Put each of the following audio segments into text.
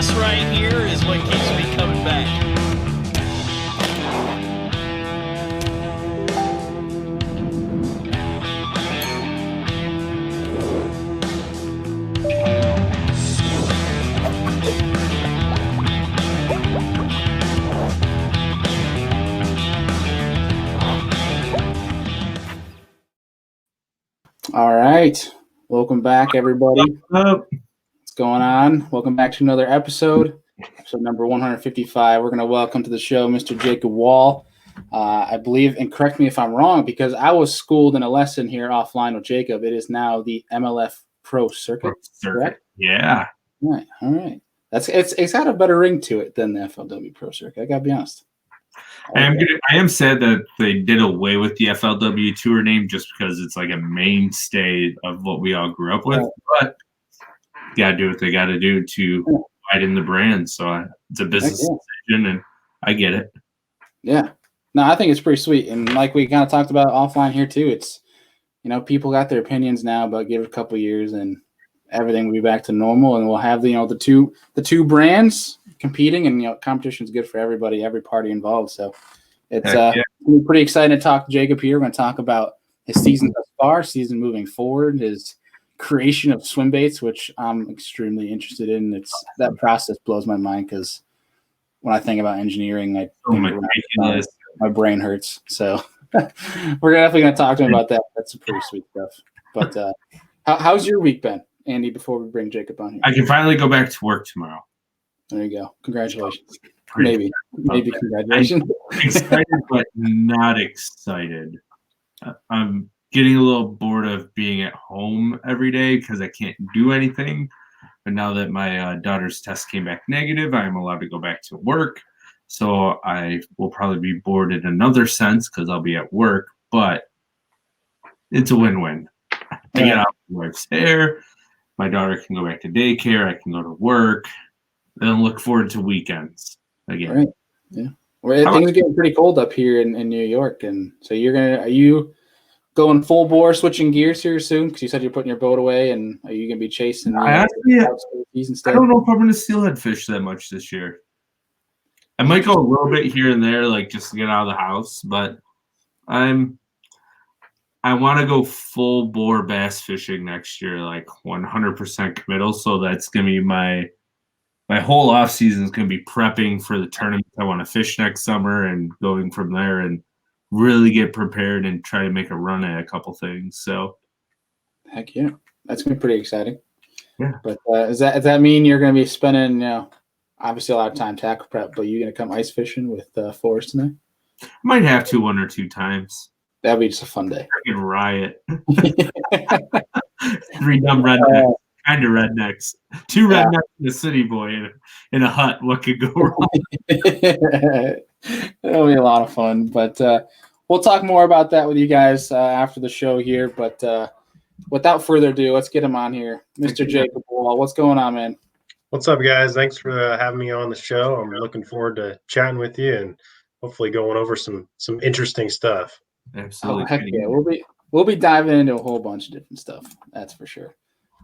This right here is what keeps me coming back. All right. Welcome back, everybody. What's going on? Welcome back to another episode number 155. We're going to welcome to the show Mr. Jacob Wall. I believe, and correct me if I'm wrong, because I was schooled in a lesson here offline with Jacob. It is now the MLF Pro Circuit, correct? Yeah. Right. All right. It's got a better ring to it than the FLW Pro Circuit. I got to be honest. I am sad that they did away with the FLW Tour name just because it's like a mainstay of what we all grew up with. But you got to do what they got to do to widen the brand. So it's a business decision, and I get it. Yeah. No, I think it's pretty sweet. And like we kind of talked about offline here too, it's, people got their opinions now, but give it a couple years and everything will be back to normal, and we'll have the two brands competing, and competition is good for everybody, every party involved. So it's pretty exciting to talk to Jacob here. We're going to talk about his season thus far, season moving forward, his creation of Swimbaits, which I'm extremely interested in. That process blows my mind because when I think about engineering, my brain hurts. So we're definitely going to talk to him about that. That's some pretty sweet stuff. But how's your week been, Andy, before we bring Jacob on here? I can finally go back to work tomorrow. There you go. Congratulations. Maybe congratulations. I'm excited, but not excited. I'm getting a little bored of being at home every day because I can't do anything. But now that my daughter's test came back negative, I'm allowed to go back to work. So I will probably be bored in another sense because I'll be at work. But it's a win-win. I get out of my wife's hair. My daughter can go back to daycare. I can go to work. Then look forward to weekends again. Right. Yeah. Well, things are getting pretty cold up here in New York, and so are you going full bore, switching gears here soon? Because you said you're putting your boat away, and are you going to be chasing? I don't know if I'm going to steelhead fish that much this year. I might go a little bit here and there, like just to get out of the house, but I want to go full bore bass fishing next year, like 100% committal. So that's going to be my whole off season is going to be prepping for the tournament I want to fish next summer and going from there and really get prepared and try to make a run at a couple things. So, heck yeah, that's going to be pretty exciting. Yeah. But does that mean you're going to be spending, obviously a lot of time tackle prep, but you're going to come ice fishing with Forrest tonight? Might have to one or two times. That'll be just a fun day. Freaking riot. 3 dumb rednecks. Kind of rednecks. 2 rednecks and a city boy in a hut. What could go wrong? It'll be a lot of fun. But we'll talk more about that with you guys after the show here. But without further ado, let's get him on here. Mr. Jacob Wall, what's going on, man? What's up, guys? Thanks for having me on the show. I'm looking forward to chatting with you and hopefully going over some interesting stuff. Absolutely. Oh, heck yeah. We'll be diving into a whole bunch of different stuff. That's for sure.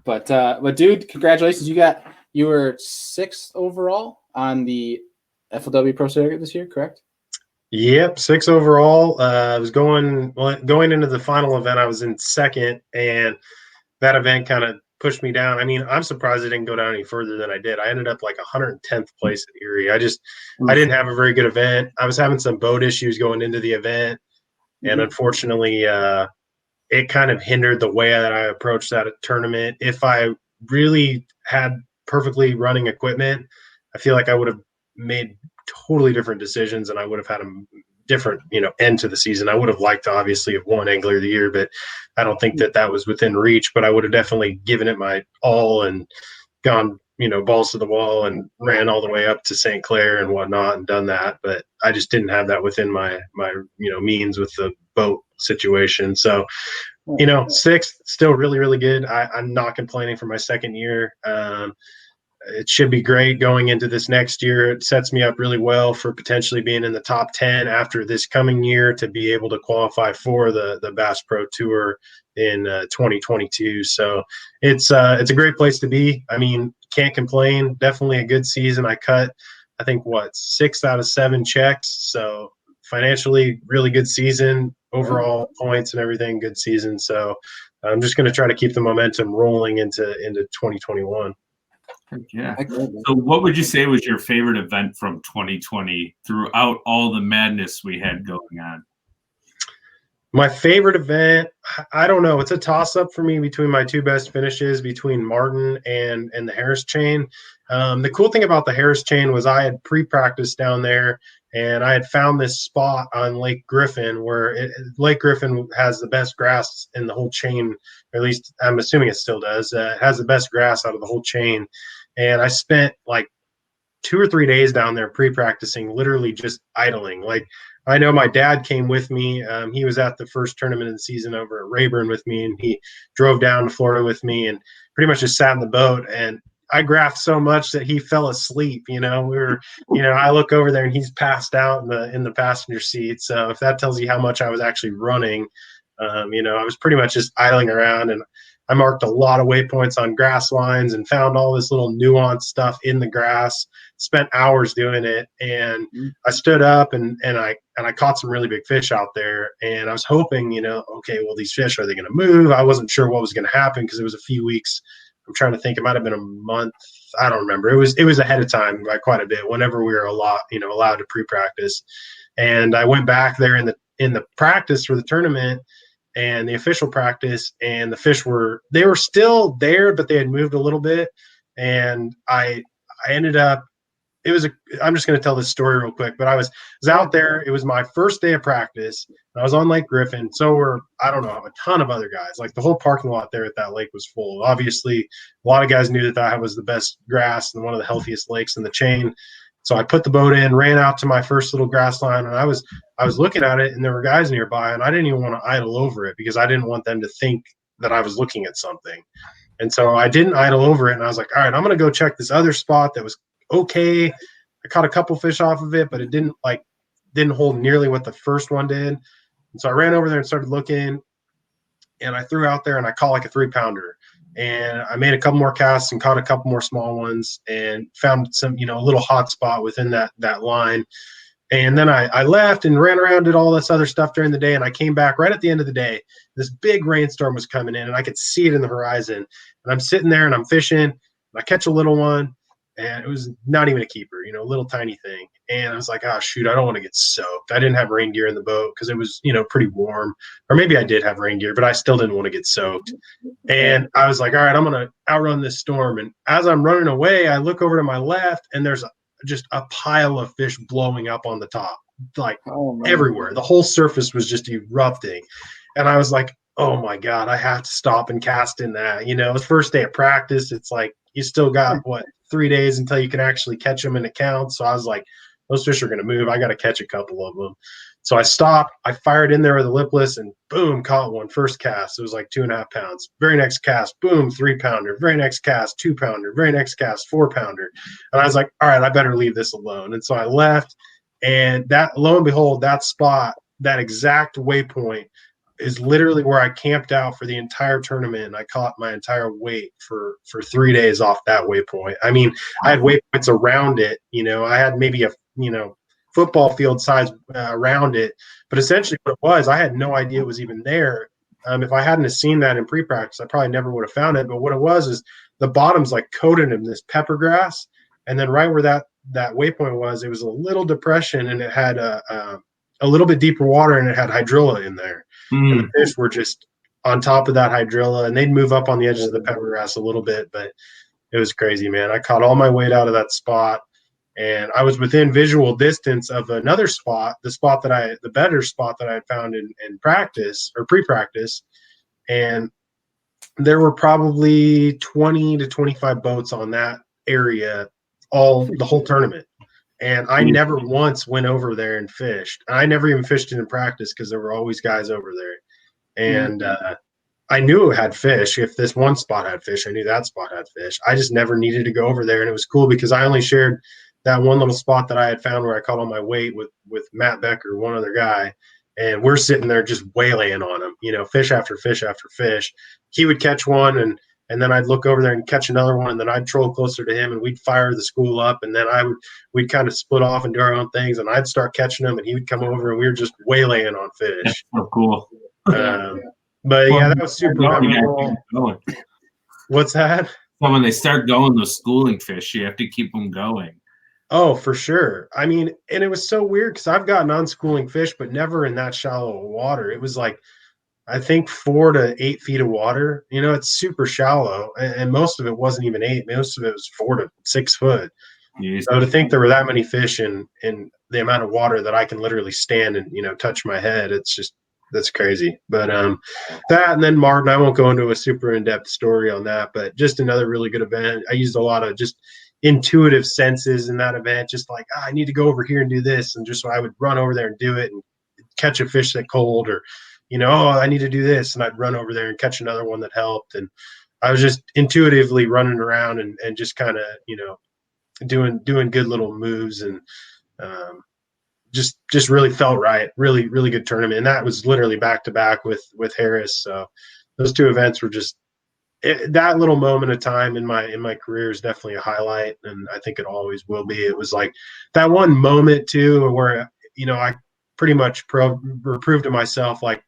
But dude, congratulations! You were 6th overall on the FLW Pro Circuit this year, correct? Yep, 6th overall. I was going into the final event. I was in 2nd, and that event kind of pushed me down. I mean, I'm surprised I didn't go down any further than I did. I ended up like 110th place at Erie. I didn't have a very good event. I was having some boat issues going into the event, and unfortunately, it kind of hindered the way that I approached that tournament. If I really had perfectly running equipment, I feel like I would have made totally different decisions, and I would have had a different, end to the season. I would have liked to obviously have won Angler of the Year, but I don't think that was within reach. But I would have definitely given it my all and gone, balls to the wall and ran all the way up to St. Clair and whatnot and done that. But I just didn't have that within my means with the boat situation. So, 6th, still really, really good. I'm not complaining for my 2nd year. It should be great going into this next year. It sets me up really well for potentially being in the top 10 after this coming year to be able to qualify for the Bass Pro Tour in 2022. So it's a great place to be. I mean, can't complain. Definitely a good season. I cut, I think, 6 out of 7 checks. So financially, really good season. Overall points and everything, good season. So I'm just going to try to keep the momentum rolling into 2021. Yeah. So what would you say was your favorite event from 2020 throughout all the madness we had going on? My favorite event, I don't know. It's a toss-up for me between my 2 best finishes, between Martin and the Harris chain. The cool thing about the Harris chain was I had pre-practiced down there, and I had found this spot on Lake Griffin where Lake Griffin has the best grass in the whole chain, or at least I'm assuming it still does. It has the best grass out of the whole chain. And I spent like 2 or 3 days down there pre-practicing, literally just idling. Like, I know my dad came with me. He was at the first tournament of the season over at Rayburn with me, and he drove down to Florida with me and pretty much just sat in the boat. And I graphed so much that he fell asleep. I look over there and he's passed out in the passenger seat. So if that tells you how much I was actually running, I was pretty much just idling around, and I marked a lot of waypoints on grass lines and found all this little nuanced stuff in the grass. Spent hours doing it, and I stood up and I caught some really big fish out there. And I was hoping, okay, well, these fish, are they going to move? I wasn't sure what was going to happen because it was a few weeks. I'm trying to think. It might have been a month. I don't remember. It was ahead of time by quite a bit. Whenever we were allowed to pre-practice, and I went back there in the practice for the tournament and the official practice, and the fish were still there, but they had moved a little bit. And I ended up, I'm just going to tell this story real quick, but I was out there. It was my first day of practice. I was on Lake Griffin. So were, I don't know, a ton of other guys. Like, the whole parking lot there at that lake was full. Obviously, a lot of guys knew that was the best grass and one of the healthiest lakes in the chain. So I put the boat in, ran out to my first little grass line, and I was looking at it, and there were guys nearby, and I didn't even want to idle over it because I didn't want them to think that I was looking at something. And so I didn't idle over it, and I was like, all right, I'm going to go check this other spot that was okay. I caught a couple fish off of it, but it didn't hold nearly what the first one did. And so I ran over there and started looking, and I threw out there, and I caught like a 3-pounder. And I made a couple more casts and caught a couple more small ones and found some, a little hot spot within that line. And then I left and ran around, did all this other stuff during the day. And I came back right at the end of the day. This big rainstorm was coming in, and I could see it in the horizon. And I'm sitting there and I'm fishing, and I catch a little one, and it was not even a keeper, a little tiny thing. And I was like, oh, shoot, I don't want to get soaked. I didn't have rain gear in the boat because it was, pretty warm. Or maybe I did have rain gear, but I still didn't want to get soaked. And I was like, all right, I'm going to outrun this storm. And as I'm running away, I look over to my left, and there's just a pile of fish blowing up on the top, like everywhere. The whole surface was just erupting. And I was like, oh my God, I have to stop and cast in that. It was first day of practice. It's like, you still got 3 days until you can actually catch them in a count. So I was like, those fish are going to move. I got to catch a couple of them. So I stopped. I fired in there with a lipless, and boom, caught one. First cast, it was like 2.5 pounds. Very next cast, boom, 3-pounder. Very next cast, 2-pounder. Very next cast, 4-pounder. And I was like, all right, I better leave this alone. And so I left, and that, lo and behold, that spot, that exact waypoint, is literally where I camped out for the entire tournament, and I caught my entire weight for 3 days off that waypoint. I mean, I had waypoints around it. I had maybe a football field size around it, but essentially what it was, I had no idea it was even there. If I hadn't have seen that in pre-practice, I probably never would have found it. But what it was is the bottom's like coated in this pepper grass, and then right where that waypoint was, it was a little depression, and it had a little bit deeper water, and it had hydrilla in there. And the fish were just on top of that hydrilla, and they'd move up on the edges of the pepper grass a little bit, but it was crazy, man. I caught all my weight out of that spot, and I was within visual distance of another spot, the better spot that I had found in practice or pre-practice. And there were probably 20 to 25 boats on that area the whole tournament. And I never once went over there and fished. I never even fished it in practice because there were always guys over there. And I knew it had fish. If this one spot had fish, I knew that spot had fish. I just never needed to go over there. And it was cool because I only shared that one little spot that I had found where I caught all my weight with Matt Becker, one other guy. And we're sitting there just waylaying on him, fish after fish after fish. He would catch one, and and then I'd look over there and catch another one, and then I'd troll closer to him, and we'd fire the school up, and then we'd kind of split off and do our own things, and I'd start catching them, and he would come over, and we were just waylaying on fish. That's so cool. But yeah, that was super memorable. What's that? So when they start going, those schooling fish, you have to keep them going. Oh, for sure. I mean, and it was so weird because I've gotten unschooling fish, but never in that shallow water. It was like, I think 4 to 8 feet of water. You know, it's super shallow, and most of it wasn't even 8. Most of it was 4 to 6 foot. Yes. So to think there were that many fish in the amount of water that I can literally stand and, you know, touch my head, that's crazy. But that, and then Martin, I won't go into a super in-depth story on that, but just another really good event. I used a lot of just intuitive senses in that event, just like, I need to go over here and do this, and just so I would run over there and do it and catch a fish that cold, or, you know, oh, I need to do this, and I'd run over there and catch another one that helped. And I was just intuitively running around and just kind of, you know, doing good little moves, and just really felt right. Really, really good tournament. And that was literally back to back with Harris. So those 2 events were just that little moment of time in my career is definitely a highlight, and I think it always will be. It was like that one moment too, where, you know, I pretty much proved to myself, like,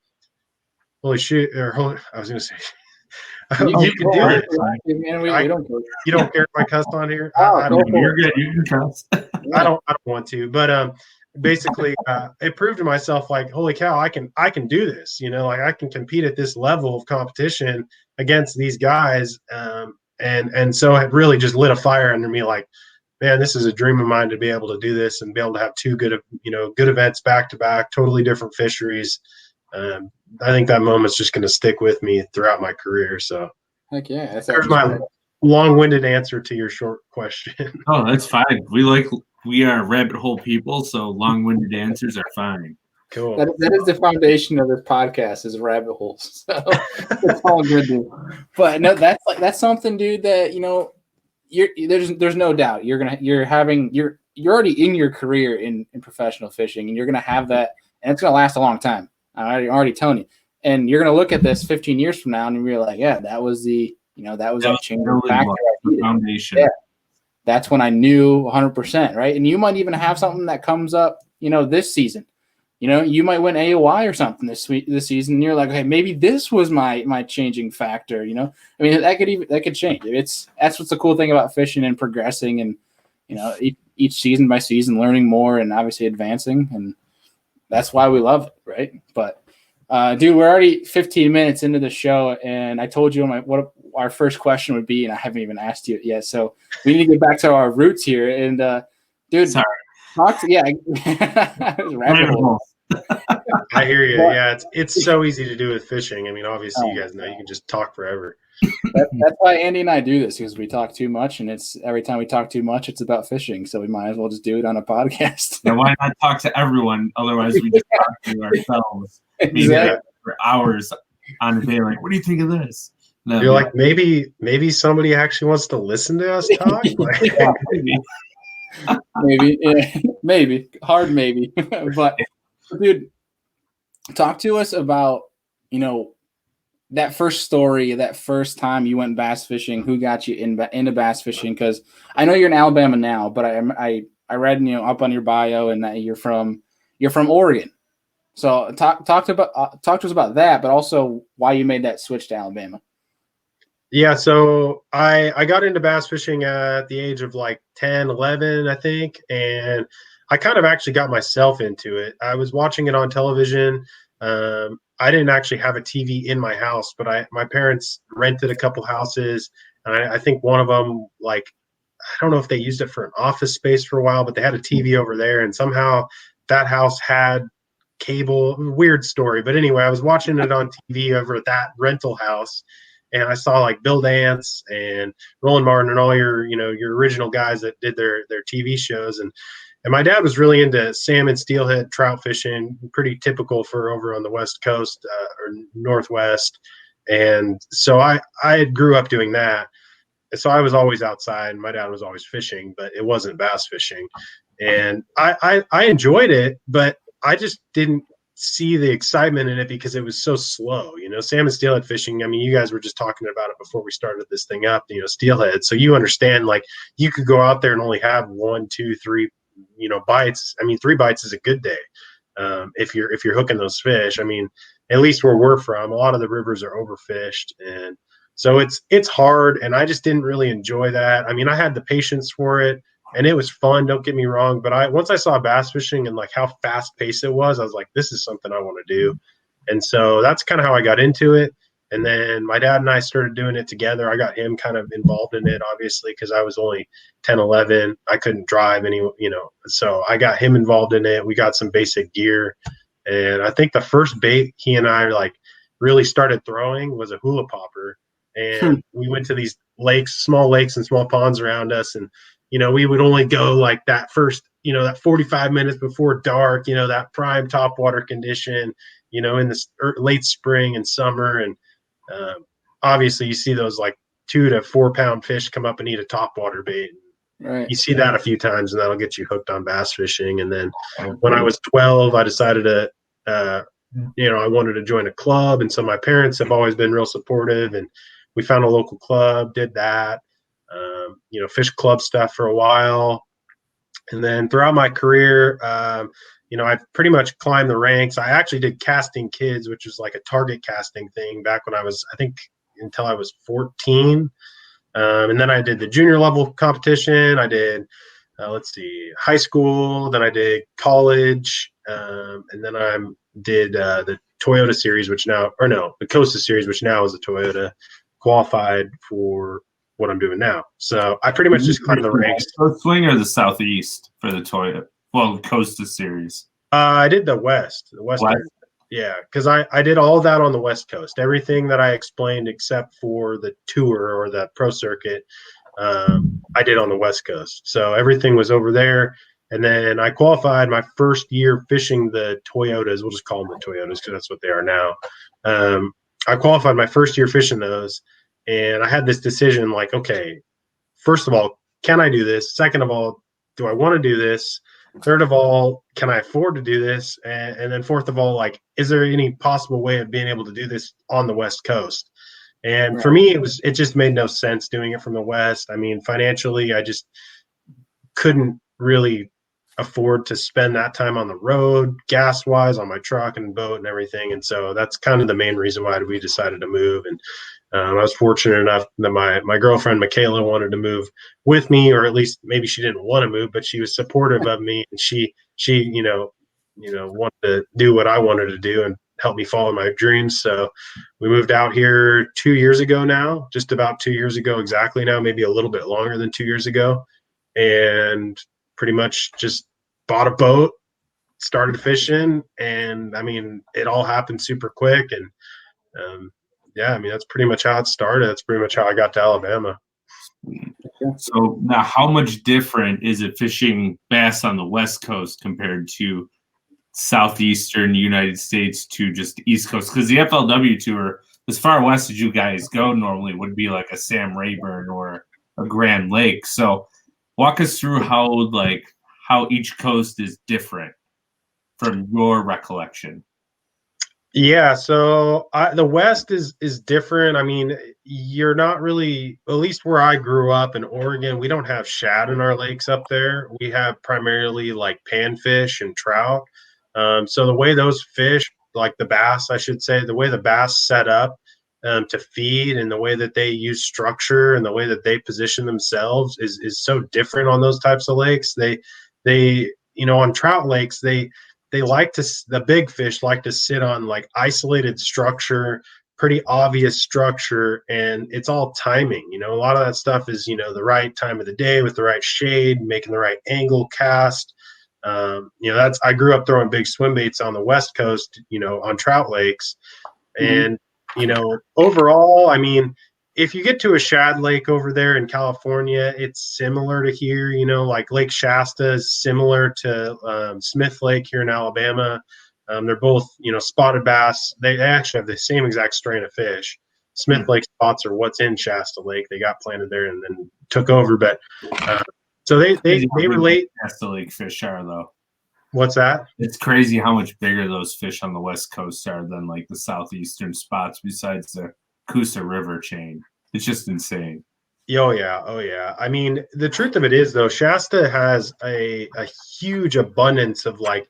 holy shit, or I was gonna say, you can do it. You don't care if I cuss on here? You're good. You can cuss. I don't want to, but basically, it proved to myself, like, holy cow, I can do this. You know, like, I can compete at this level of competition against these guys, and so it really just lit a fire under me. Like, man, this is a dream of mine to be able to do this and be able to have 2 good events back to back, totally different fisheries. I think that moment's just going to stick with me throughout my career. So, heck yeah, there's my long-winded answer to your short question. Oh, that's fine. We are rabbit hole people, so long-winded answers are fine. Cool. That is the foundation of this podcast, is rabbit holes. So it's all good, dude. But no, that's something, dude, that, you know, there's no doubt you're already in your career in professional fishing, and you're gonna have that, and it's gonna last a long time. I'm already telling you. And you're gonna look at this 15 years from now, and you're like, yeah, that was that changing factor. Foundation. Yeah. That's when I knew 100%, right? And you might even have something that comes up, you know, this season. You know, you might win AOI or something this season, and you're like, hey, maybe this was my changing factor. You know, I mean, that could change. That's what's the cool thing about fishing and progressing, and, you know, each season by season, learning more and obviously advancing, and that's why we love it, right? But dude, we're already 15 minutes into the show, and I told you what our first question would be, and I haven't even asked you yet. So we need to get back to our roots here. And dude, sorry. I hear you. Yeah, it's so easy to do with fishing. I mean, obviously, you guys know you can just talk forever. That's why Andy and I do this, because we talk too much, and it's every time we talk too much, it's about fishing. So we might as well just do it on a podcast. Now, why not talk to everyone? Otherwise, we just talk to ourselves for hours on a day. Like, what do you think of this? No, you're like, maybe somebody actually wants to listen to us talk. Maybe hard, maybe. But dude, talk to us about, you know, that first story, that first time you went bass fishing. Who got you into bass fishing? Because I know you're in Alabama now, but I read, you know, up on your bio, and that you're from Oregon. So talk to us about that, but also why you made that switch to Alabama. Yeah, so I got into bass fishing at the age of like 10, 11, I think, and I kind of actually got myself into it. I was watching it on television. I didn't actually have a TV in my house, but my parents rented a couple houses, and I think one of them, like, I don't know if they used it for an office space for a while, but they had a TV over there, and somehow that house had cable. Weird story, but anyway, I was watching it on TV over at that rental house, and I saw like Bill Dance and Roland Martin and all your original guys that did their TV shows, and my dad was really into salmon, steelhead, trout fishing, pretty typical for over on the West Coast or Northwest. And so I grew up doing that. So I was always outside, and my dad was always fishing, but it wasn't bass fishing. And I enjoyed it, but I just didn't see the excitement in it because it was so slow. Salmon steelhead fishing. I mean, you guys were just talking about it before we started this thing up. Steelhead. So you understand, like, you could go out there and only have 1, 2, 3, bites. I mean, 3 bites is a good day. If you're hooking those fish. I mean, at least where we're from, a lot of the rivers are overfished, and so it's hard. And I just didn't really enjoy that. I mean, I had the patience for it, and it was fun. Don't get me wrong, but once I saw bass fishing and like how fast paced it was, I was like, this is something I want to do. And so that's kind of how I got into it. And then my dad and I started doing it together. I got him kind of involved in it, obviously, because I was only 10, 11. I couldn't drive so I got him involved in it. We got some basic gear. And I think the first bait he and I like really started throwing was a hula popper. And we went to these lakes, small lakes and small ponds around us. And, we would only go like that first, that 45 minutes before dark, that prime topwater condition, in the late spring and summer. And obviously you see those like 2 to 4 pound fish come up and eat a topwater bait. Right. You see that a few times, and that'll get you hooked on bass fishing. And then when I was 12, I decided to, I wanted to join a club. And so my parents have always been real supportive, and we found a local club, did that, fish club stuff for a while. And then throughout my career, I've pretty much climbed the ranks. I actually did Casting Kids, which was like a target casting thing back when I was, I think, until I was 14. And then I did the junior level competition. I did, high school. Then I did college. And then I did the Toyota series, the Costa series, which now is a Toyota, qualified for what I'm doing now. So I pretty much just climbed the ranks. Coast swing or the Southeast for the Toyota? Well, Costa series. I did the West. Yeah, because I did all that on the West Coast. Everything that I explained except for the tour or the pro circuit, I did on the West Coast. So everything was over there. And then I qualified my first year fishing the Toyotas. We'll just call them the Toyotas because that's what they are now. I qualified my first year fishing those. And I had this decision like, okay, first of all, can I do this? Second of all, do I want to do this? Third of all, can I afford to do this? And then fourth of all, like, is there any possible way of being able to do this on the West Coast? And for me, it just made no sense doing it from the West. I mean, financially, I just couldn't really afford to spend that time on the road, gas wise, on my truck and boat and everything. And so that's kind of the main reason why we decided to move. And I was fortunate enough that my girlfriend Michaela wanted to move with me, or at least maybe she didn't want to move, but she was supportive of me, and she wanted to do what I wanted to do and help me follow my dreams. So we moved out here 2 years ago now, just about 2 years ago exactly now, maybe a little bit longer than 2 years ago, and pretty much just bought a boat, started fishing, and I mean, it all happened super quick. And yeah, I mean, that's pretty much how it started. That's pretty much how I got to Alabama. So now how much different is it fishing bass on the West Coast compared to Southeastern United States to just East Coast? Because the FLW tour, as far west as you guys go normally, would be like a Sam Rayburn or a Grand Lake. So walk us through how each coast is different from your recollection. Yeah, so the West is different. I mean, you're not really, at least where I grew up in Oregon, we don't have shad in our lakes up there. We have primarily like panfish and trout. So the way those fish, like the bass, I should say, the way the bass set up to feed, and the way that they use structure and the way that they position themselves is so different on those types of lakes. They on trout lakes, they like to, the big fish like to sit on like isolated structure, pretty obvious structure, and it's all timing. A lot of that stuff is, the right time of the day with the right shade, making the right angle cast. I grew up throwing big swim baits on the West Coast, on trout lakes. And, overall, I mean, if you get to a shad lake over there in California, it's similar to here. Like Lake Shasta is similar to Smith Lake here in Alabama. They're both, spotted bass. They actually have the same exact strain of fish. Smith Lake spots are what's in Shasta Lake. They got planted there and then took over. But so they relate. Shasta Lake fish are though. What's that? It's crazy how much bigger those fish on the West Coast are than like the southeastern spots besides the Coosa River chain. It's just insane. Oh yeah, oh yeah. I mean, the truth of it is though, Shasta has a huge abundance of like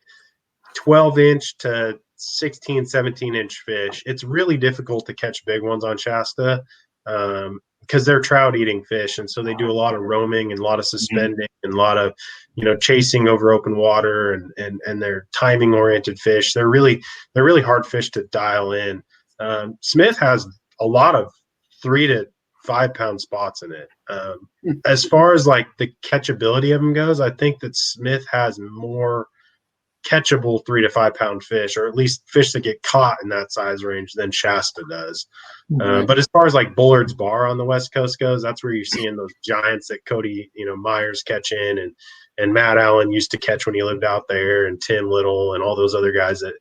12-inch to 16, 17-inch fish. It's really difficult to catch big ones on Shasta because they're trout eating fish. And so they do a lot of roaming and a lot of suspending and a lot of, chasing over open water and they're timing oriented fish. They're really hard fish to dial in. Smith has a lot of 3 to 5 pound spots in it. As far as like the catchability of them goes, I think that Smith has more catchable 3 to 5 pound fish, or at least fish that get caught in that size range than Shasta does. But as far as like Bullard's Bar on the West Coast goes, that's where you're seeing those giants that Cody, Myers catching and Matt Allen used to catch when he lived out there, and Tim Little and all those other guys that,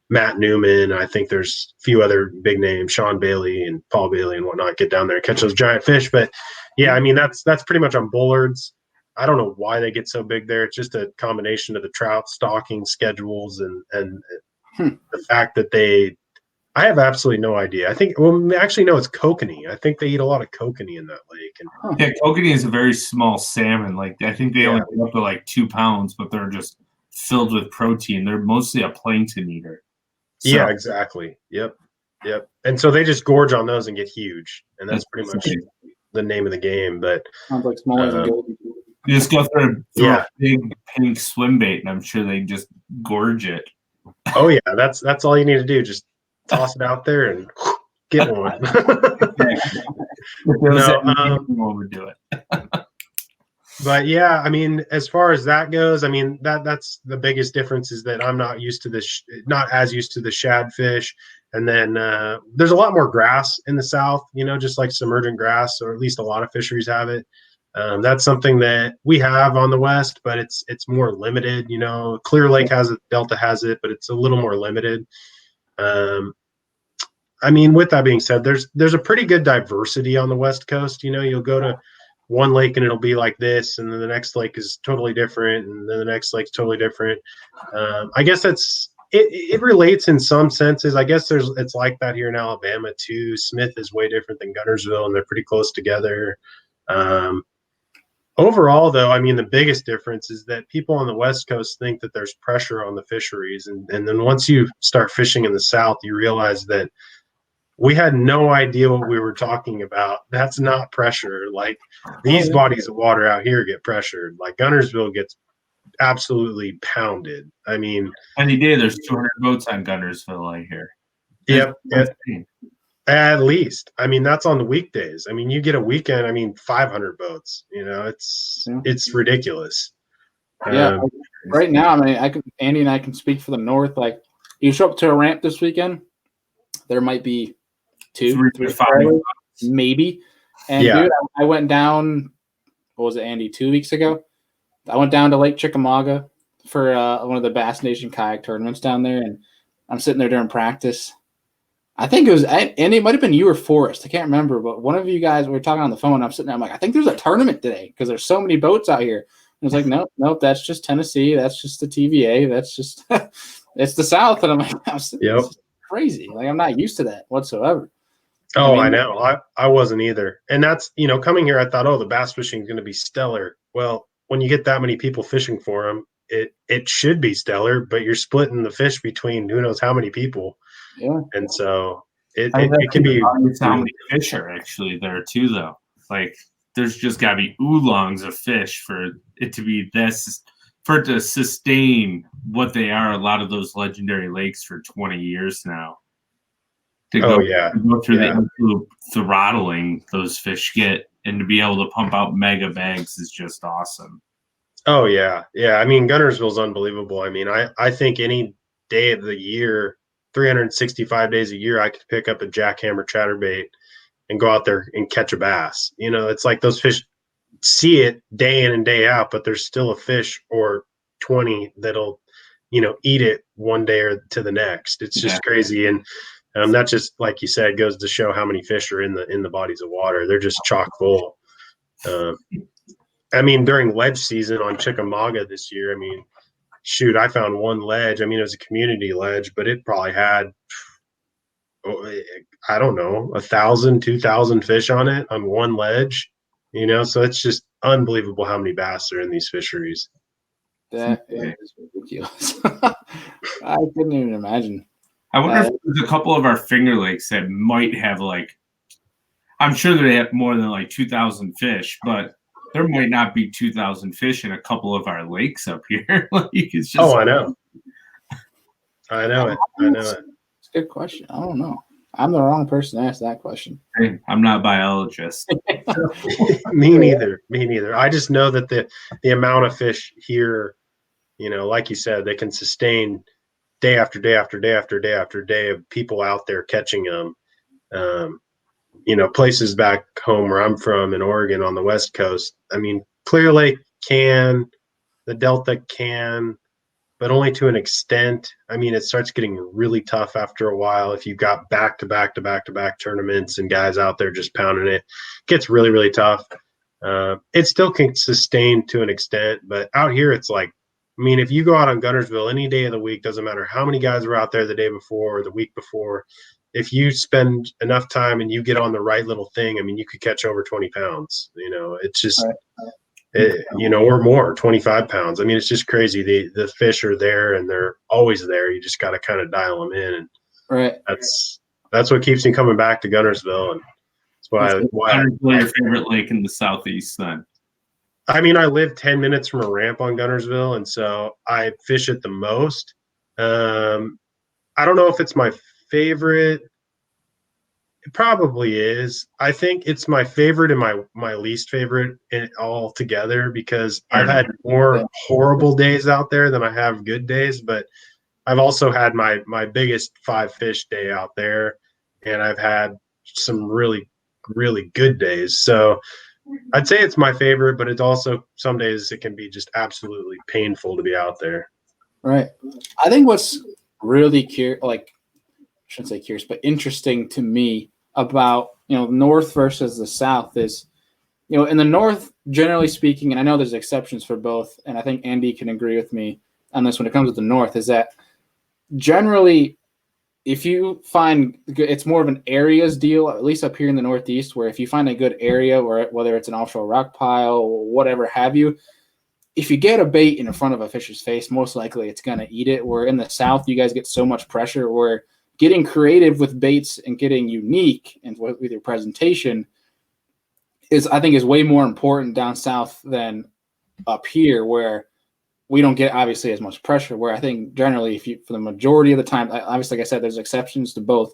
Matt Newman. I think there's a few other big names, Sean Bailey and Paul Bailey and whatnot, get down there and catch those giant fish. But yeah, I mean, that's pretty much on Bullard's. I don't know why they get so big there. It's just a combination of the trout stocking schedules and the fact that I have absolutely no idea. I think, actually, no, it's kokanee. I think they eat a lot of kokanee in that lake. And yeah, kokanee is a very small salmon. Like, I think they only get up to like 2 pounds, but they're just filled with protein. They're mostly a plankton eater. So, yeah, exactly. Yep. And so they just gorge on those and get huge. And that's pretty much the name of the game. But Sounds like smaller than golden. you just go through a big pink swim bait, and I'm sure they just gorge it. Oh yeah, that's all you need to do. Just toss it out there and get one. We'll do it. But yeah, I mean, as far as that goes, I mean that's the biggest difference is that I'm not used to not as used to the shad fish. And then there's a lot more grass in the South, just like submergent grass, or at least a lot of fisheries have it. That's something that we have on the West, but it's more limited. Clear Lake has it, Delta has it, but it's a little more limited. I mean, with that being said, there's a pretty good diversity on the West Coast. You'll go to one lake and it'll be like this, and then the next lake is totally different, and then the next lake's totally different. I guess it relates in some senses. I guess it's like that here in Alabama too. Smith is way different than Guntersville, and they're pretty close together. Overall, though, I mean, the biggest difference is that people on the West Coast think that there's pressure on the fisheries. And then once you start fishing in the South, you realize that we had no idea what we were talking about. That's not pressure. Like, these bodies of water out here get pressured. Like, Guntersville gets absolutely pounded. I mean, any day there's 200 boats on Guntersville, I hear. Yep. At least. I mean, that's on the weekdays. I mean, you get a weekend, I mean, 500 boats. It's ridiculous. Yeah. Right now, I mean, Andy and I can speak for the North. Like, you show up to a ramp this weekend, there might be 2, 3, 5, maybe. And dude, I went down. What was it, Andy? 2 weeks ago, I went down to Lake Chickamauga for one of the Bass Nation kayak tournaments down there, and I'm sitting there during practice. I think it was, and it might have been you or Forrest. I can't remember, but one of you guys, we were talking on the phone. I'm sitting there. I'm like, I think there's a tournament today because there's so many boats out here. And it's like, nope, that's just Tennessee. That's just the TVA. That's just, it's the South. And I'm like, this is crazy. Like, I'm not used to that whatsoever. Oh, I know. I wasn't either. And that's, coming here, I thought, the bass fishing is going to be stellar. Well, when you get that many people fishing for them, it should be stellar, but you're splitting the fish between who knows how many people. Yeah. And so it can be how many fish are actually there too, though. Like, there's just got to be oolongs of fish for it to be this, for it to sustain what they are. A lot of those legendary lakes for 20 years now. To go through the throttling those fish get, and to be able to pump out mega bags is just awesome. Oh yeah. I mean, Guntersville's unbelievable. I mean, I think any day of the year, 365 days a year, I could pick up a jackhammer chatterbait and go out there and catch a bass. It's like those fish see it day in and day out, but there's still a fish or 20 that'll, eat it one day or to the next. It's just crazy. And that just, like you said, goes to show how many fish are in the bodies of water. They're just chock full. I mean, during ledge season on Chickamauga this year, I mean, shoot, I found one ledge. I mean, it was a community ledge, but it probably had, I don't know, 1,000, 2,000 fish on it on one ledge. So it's just unbelievable how many bass are in these fisheries. That is ridiculous. I couldn't even imagine. I wonder if there's a couple of our Finger Lakes that might have I'm sure they have more than 2,000 fish, but there might not be 2,000 fish in a couple of our lakes up here. It's just, I know. I know it. It's a good question. I don't know. I'm the wrong person to ask that question. Hey, I'm not a biologist. Me neither. I just know that the amount of fish here, like you said, they can sustain day after day after day after day after day of people out there catching them. Places back home where I'm from in Oregon on the West Coast. I mean, Clear Lake can, the Delta can, but only to an extent. I mean, it starts getting really tough after a while. If you've got back-to-back tournaments and guys out there just pounding it, it gets really, really tough. It still can sustain to an extent, but out here it's if you go out on Guntersville any day of the week, doesn't matter how many guys were out there the day before or the week before, if you spend enough time and you get on the right little thing, I mean, you could catch over 20 pounds. It's just, or more, 25 pounds. I mean, it's just crazy. The fish are there and they're always there. You just got to kind of dial them in. And right. That's what keeps me coming back to Guntersville. And that's why your favorite lake in the Southeast then? I mean, I live 10 minutes from a ramp on Guntersville, and so I fish it the most. I don't know if it's my favorite. It probably is. I think it's my favorite and my least favorite all together, because I've had more horrible days out there than I have good days, but I've also had my biggest 5 fish day out there, and I've had some really, really good days. So I'd say it's my favorite, but it's also some days it can be just absolutely painful to be out there. Right. I think what's really shouldn't say curious, but interesting to me about, North versus the South is, in the North, generally speaking, and I know there's exceptions for both, and I think Andy can agree with me on this when it comes to the North, is that generally, if you find it's more of an areas deal, at least up here in the Northeast, where if you find a good area, whether it's an offshore rock pile or whatever have you, if you get a bait in front of a fish's face, most likely it's going to eat it. Where in the South, you guys get so much pressure where getting creative with baits and getting unique and with your presentation I think is way more important down South than up here, where we don't get obviously as much pressure. Where I think generally, for the majority of the time, obviously, like I said, there's exceptions to both,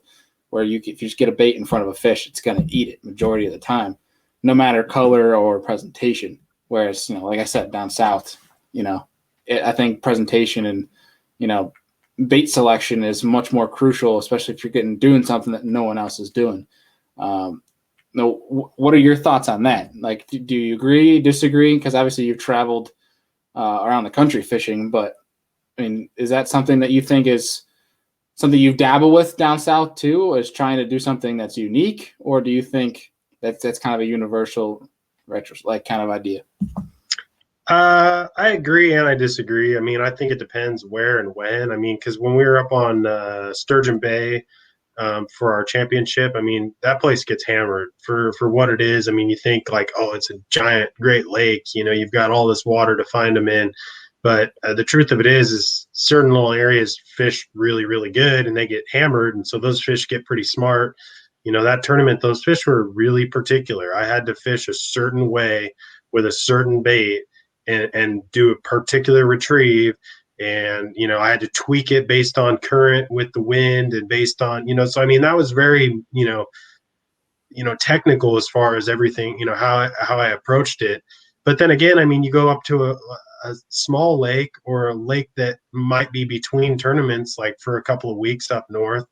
where if you just get a bait in front of a fish, it's going to eat it majority of the time, no matter color or presentation. Whereas, like I said, down South, I think presentation and, bait selection is much more crucial, especially if you're doing something that no one else is doing. What are your thoughts on that? Do you agree, disagree? Because obviously you've traveled around the country fishing, but I mean, is that something that you think is something you've dabbled with down South too, is trying to do something that's unique, or do you think that's kind of a universal kind of idea? I agree and I disagree. I mean, I think it depends where and when. I mean, because when we were up on Sturgeon Bay for our championship, I mean, that place gets hammered for what it is. I mean, you think it's a giant Great Lake, you've got all this water to find them in. But the truth of it is certain little areas fish really, really good and they get hammered. And so those fish get pretty smart. That tournament, those fish were really particular. I had to fish a certain way with a certain bait and do a particular retrieve. And, I had to tweak it based on current with the wind and based on, so I mean, that was very, technical as far as everything, how I approached it. But then again, I mean, you go up to a small lake or a lake that might be between tournaments, for a couple of weeks up north.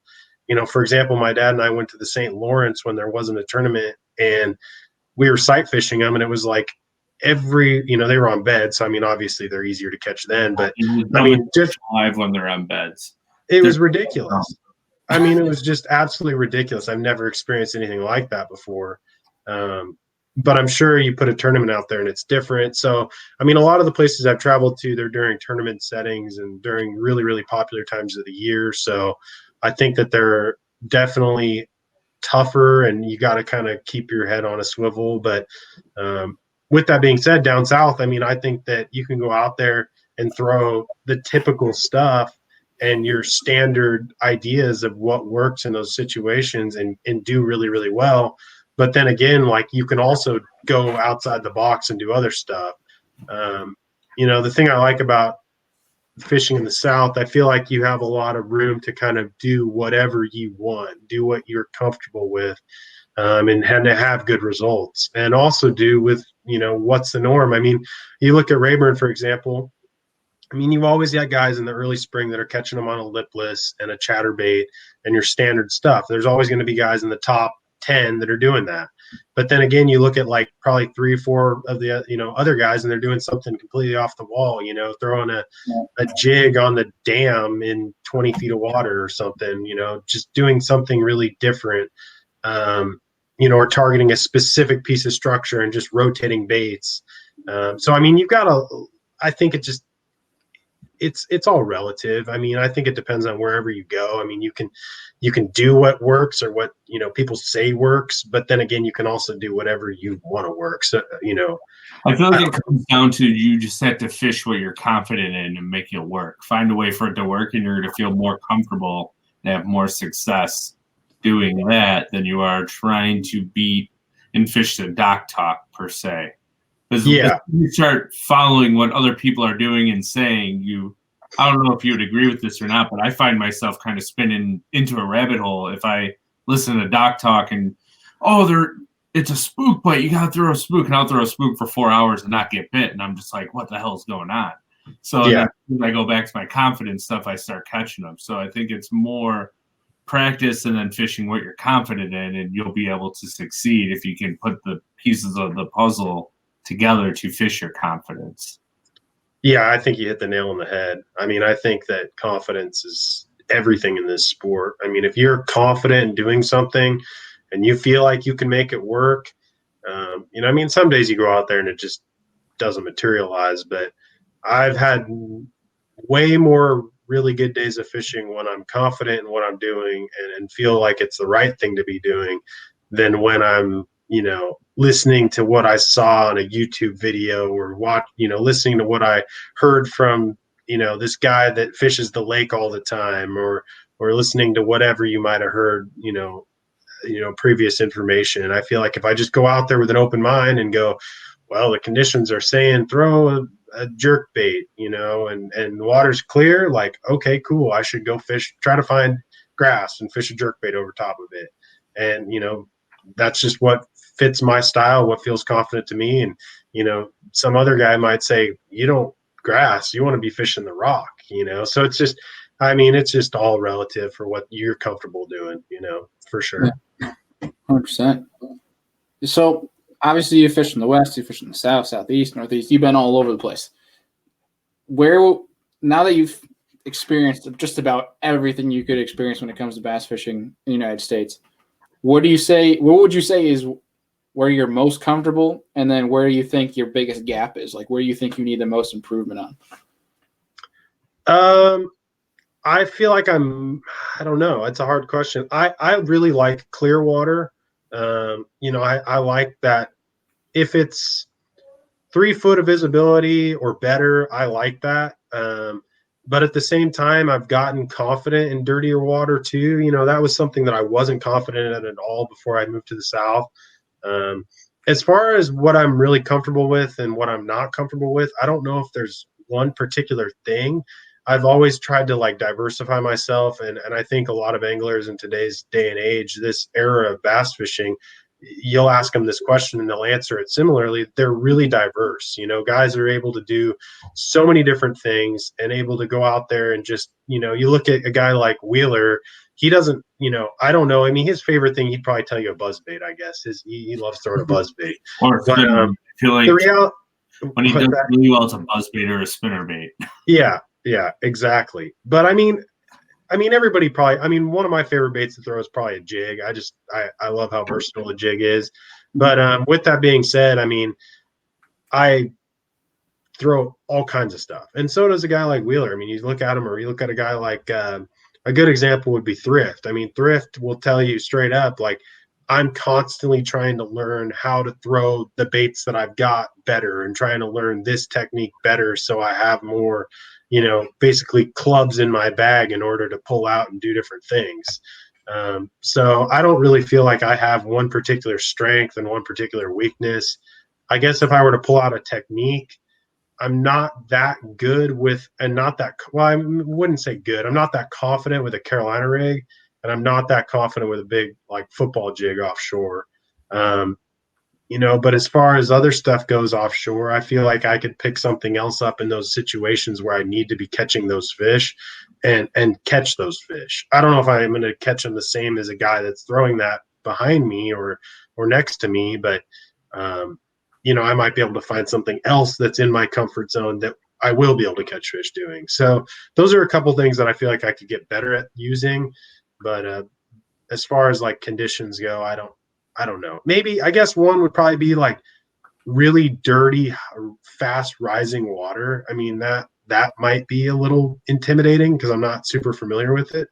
For example, my dad and I went to the St. Lawrence when there wasn't a tournament, and we were sight fishing them, and it was they were on beds. So, I mean, obviously they're easier to catch then, but I mean, just live when they're on beds. It was ridiculous. I mean, it was just absolutely ridiculous. I've never experienced anything like that before. but I'm sure you put a tournament out there and it's different. So, I mean, a lot of the places I've traveled to, they're during tournament settings and during really, really popular times of the year. So I think that they're definitely tougher and you got to kind of keep your head on a swivel. But with that being said, down south, I mean, I think that you can go out there and throw the typical stuff and your standard ideas of what works in those situations and do really, really well. But then again, like you can also go outside the box and do other stuff. The thing I like about fishing in the South, I feel like you have a lot of room to kind of do whatever you want, do what you're comfortable with, and to have good results, and also do with, what's the norm. I mean, you look at Rayburn, for example. I mean, you've always got guys in the early spring that are catching them on a lipless and a chatterbait and your standard stuff. There's always going to be guys in the top 10 that are doing that. But then again, you look at like probably 3 or 4 of the other guys, and they're doing something completely off the wall, throwing a jig on the dam in 20 feet of water or something, just doing something really different, or targeting a specific piece of structure and just rotating baits. So, I mean, I think it's all relative. I mean, I think it depends on wherever you go. I mean, you can do what works or what, people say works, but then again, you can also do whatever you want to work. So, I feel like it comes down to you just have to fish what you're confident in and make it work. Find a way for it to work, and you're going to feel more comfortable and have more success doing that than you are trying to beat and fish the dock talk per se. Because you start following what other people are doing and saying, I don't know if you would agree with this or not, but I find myself kind of spinning into a rabbit hole if I listen to doc talk and, it's a spook bite, you got to throw a spook, and I'll throw a spook for 4 hours and not get bit. And I'm just like, what the hell is going on? So when I go back to my confidence stuff, I start catching them. So I think it's more practice and then fishing what you're confident in, and you'll be able to succeed if you can put the pieces of the puzzle together to fish your confidence. Yeah, I think you hit the nail on the head. I mean, I think that confidence is everything in this sport. I mean, if you're confident in doing something and you feel like you can make it work, I mean, some days you go out there and it just doesn't materialize, but I've had way more really good days of fishing when I'm confident in what I'm doing and feel like it's the right thing to be doing than when I'm, listening to what I saw on a YouTube video or listening to what I heard from, this guy that fishes the lake all the time, or listening to whatever you might have heard, previous information. And I feel like if I just go out there with an open mind and go, well, the conditions are saying throw a jerk bait, and water's clear, like, okay, cool. I should go fish, try to find grass and fish a jerk bait over top of it. And, that's just what fits my style, what feels confident to me. And, some other guy might say, you don't grass, you want to be fishing the rock, so it's just, I mean, it's just all relative for what you're comfortable doing, for sure. Yeah. 100%. So obviously you fish in the West, you fish in the South, Southeast, Northeast, you've been all over the place. Now that you've experienced just about everything you could experience when it comes to bass fishing in the United States, what would you say is where you're most comfortable, and then where you think your biggest gap is, like where you think you need the most improvement on? I feel like I don't know. It's a hard question. I really like clear water. I like that if it's 3 foot of visibility or better, I like that. But at the same time, I've gotten confident in dirtier water too. That was something that I wasn't confident in at all before I moved to the South. As far as what I'm really comfortable with and what I'm not comfortable with, I don't know if there's one particular thing. I've always tried to diversify myself. And I think a lot of anglers in today's day and age, this era of bass fishing, you'll ask them this question and they'll answer it similarly. They're really diverse. Guys are able to do so many different things and able to go out there and just, you look at a guy like Wheeler, he doesn't, I don't know. I mean, his favorite thing, he'd probably tell you a buzzbait, I guess. He loves throwing a buzzbait. But I feel like when he does really well, it's a buzzbait or a spinnerbait. Yeah, exactly. But I mean, everybody probably, one of my favorite baits to throw is probably a jig. I love how versatile a jig is. But with that being said, I mean, I throw all kinds of stuff, and so does a guy like Wheeler. I mean, you look at him, or you look at a guy like a good example would be Thrift. I mean, Thrift will tell you straight up, like, I'm constantly trying to learn how to throw the baits that I've got better, and trying to learn this technique better, so I have more, basically clubs in my bag in order to pull out and do different things. So I don't really feel like I have one particular strength and one particular weakness. I guess if I were to pull out a technique, I'm not that good with, and not that, well, I wouldn't say good. I'm not that confident with a Carolina rig, and I'm not that confident with a big, like, football jig offshore. But as far as other stuff goes offshore, I feel like I could pick something else up in those situations where I need to be catching those fish and catch those fish. I don't know if I'm going to catch them the same as a guy that's throwing that behind me or next to me, but I might be able to find something else that's in my comfort zone that I will be able to catch fish doing. So those are a couple things that I feel like I could get better at using. But as far as like conditions go, I don't know. Maybe, I guess one would probably be like really dirty, fast rising water. I mean, that might be a little intimidating because I'm not super familiar with it.